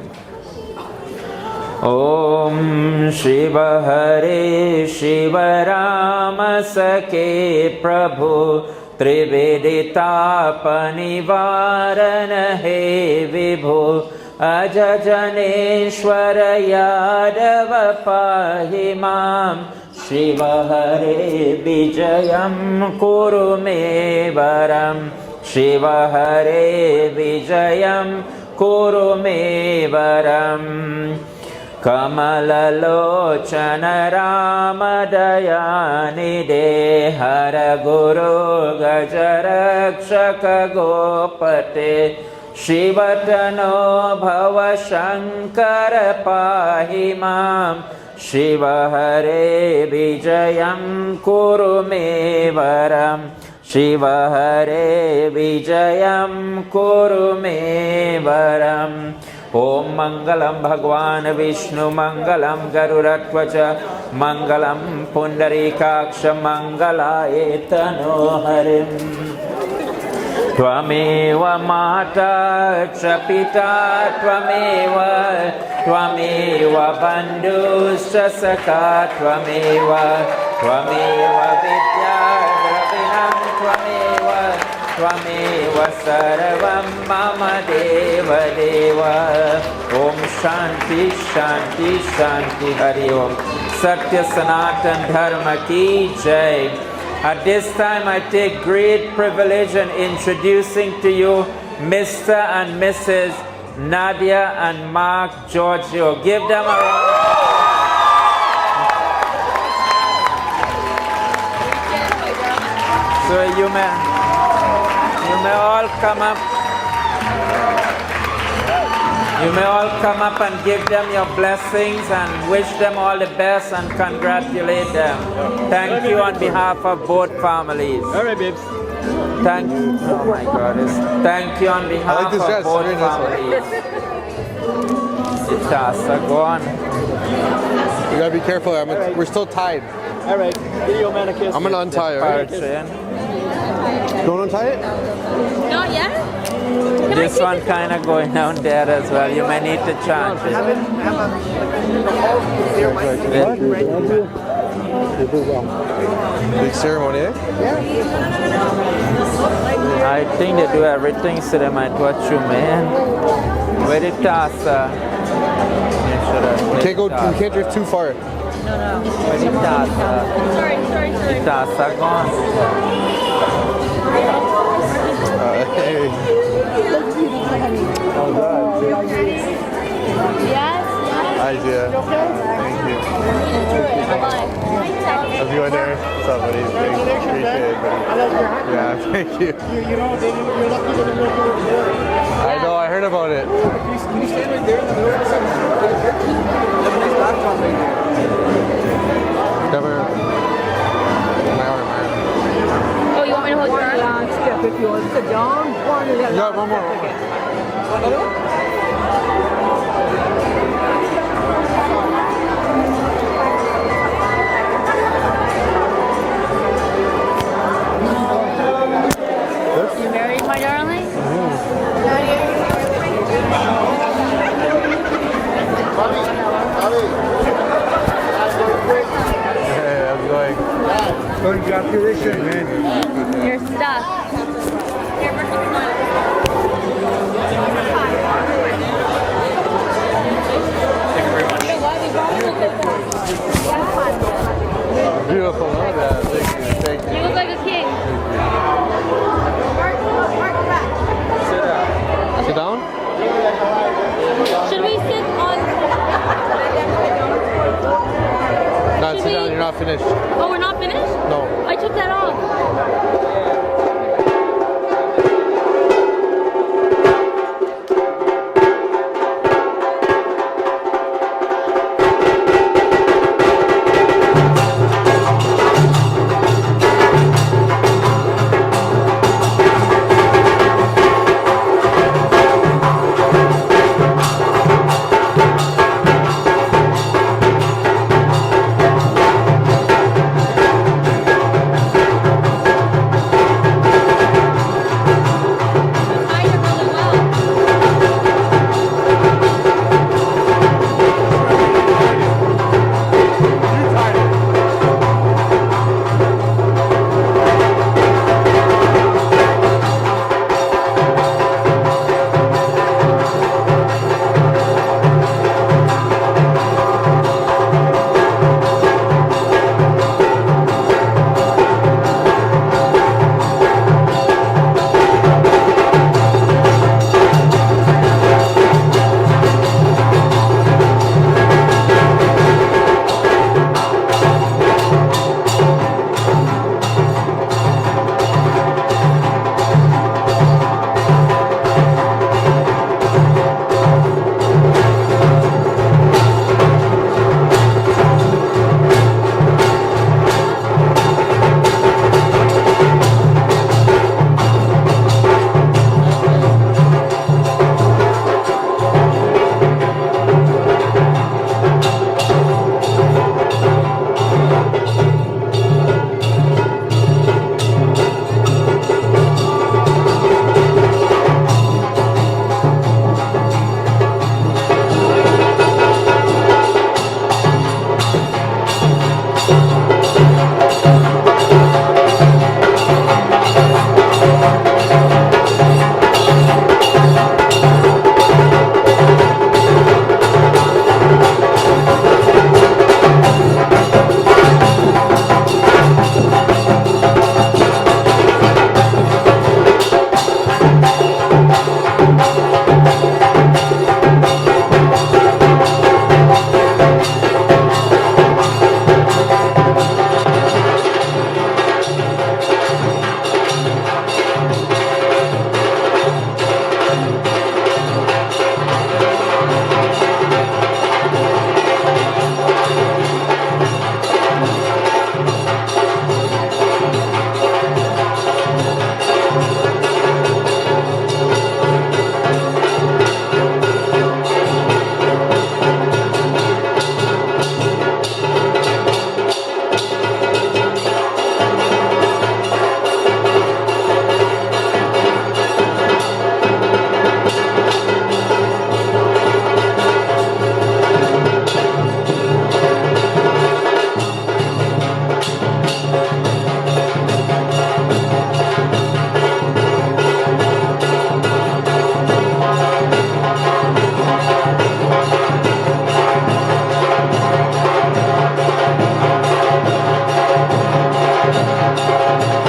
Om Shiva Hare Shiva Rama Sakhe Prabhu Trivedita Panivarana He Vibhu Ajajaneshwara Yadava Pahimam Shiva Hare Vijayam Kuru Me Varam Shiva Hare Vijayam Kuru Me Varam Kamalalochana Ramadayani Hara Guru Gajarakshaka Gopate Shivatano Bhava Shankara Pahimam Shiva Hare Vijayam Kuru Me Varam Shiva Hare Vijayam Kuru Me Varam Om Mangalam Bhagwan Vishnu Mangalam Garuratvaja Mangalam Pundarikaksha Mangalaetano Harim Tvameva Mata Chapita Tvameva Bandhu Sasaka Tvameva Vidya Dravinam Tvameva सर्वं मम देव देव Om Shanti Shanti Shanti Hari Om Satya Sanatan Dharma Ki Jai. At this time I take great privilege in introducing to you Mr. and Mrs. Nadia and Mark Giorgio. Give them a round. So you may all come up. You may all come up and give them your blessings and wish them all the best and congratulate them. Thank you on behalf of both families. All right, babes. Oh my goodness. Thank you on behalf this of dress. both Very nice one. families. Itasa, go on. You gotta be careful. We're still tied. All right. Give your man a kiss. I'm gonna untie it. Right? Don't untie it? Not yet? This one kind of going down there as well. You may need to chant it. Big ceremony, eh? I think they do everything, so they might watch you, man. Where the tassa? You can't drift too far. Where the tassa? Sorry. The tassa gone. Hey. Oh God. Yes? Hi, Gia. Thank you. How's it going there? What's up, buddy? Appreciate it, buddy. Yeah, thank you. You know, you're lucky that you're working there. I know, I heard about it. You stand right there in the middle of something. Have a nice laptop right there. Never. My arm. Oh, you want me to hold your arm? Step if you want to sit down. Yeah, one more. You married, my darling? Hey, how's it going? Congratulations, man. You're stuck. Here, we're keeping going. Beautiful, huh? Yeah, thank you. You look like a king. Sit down? Should we sit on... No, Should sit down, we- you're not finished. Oh, we're not finished? No. I took that off. you.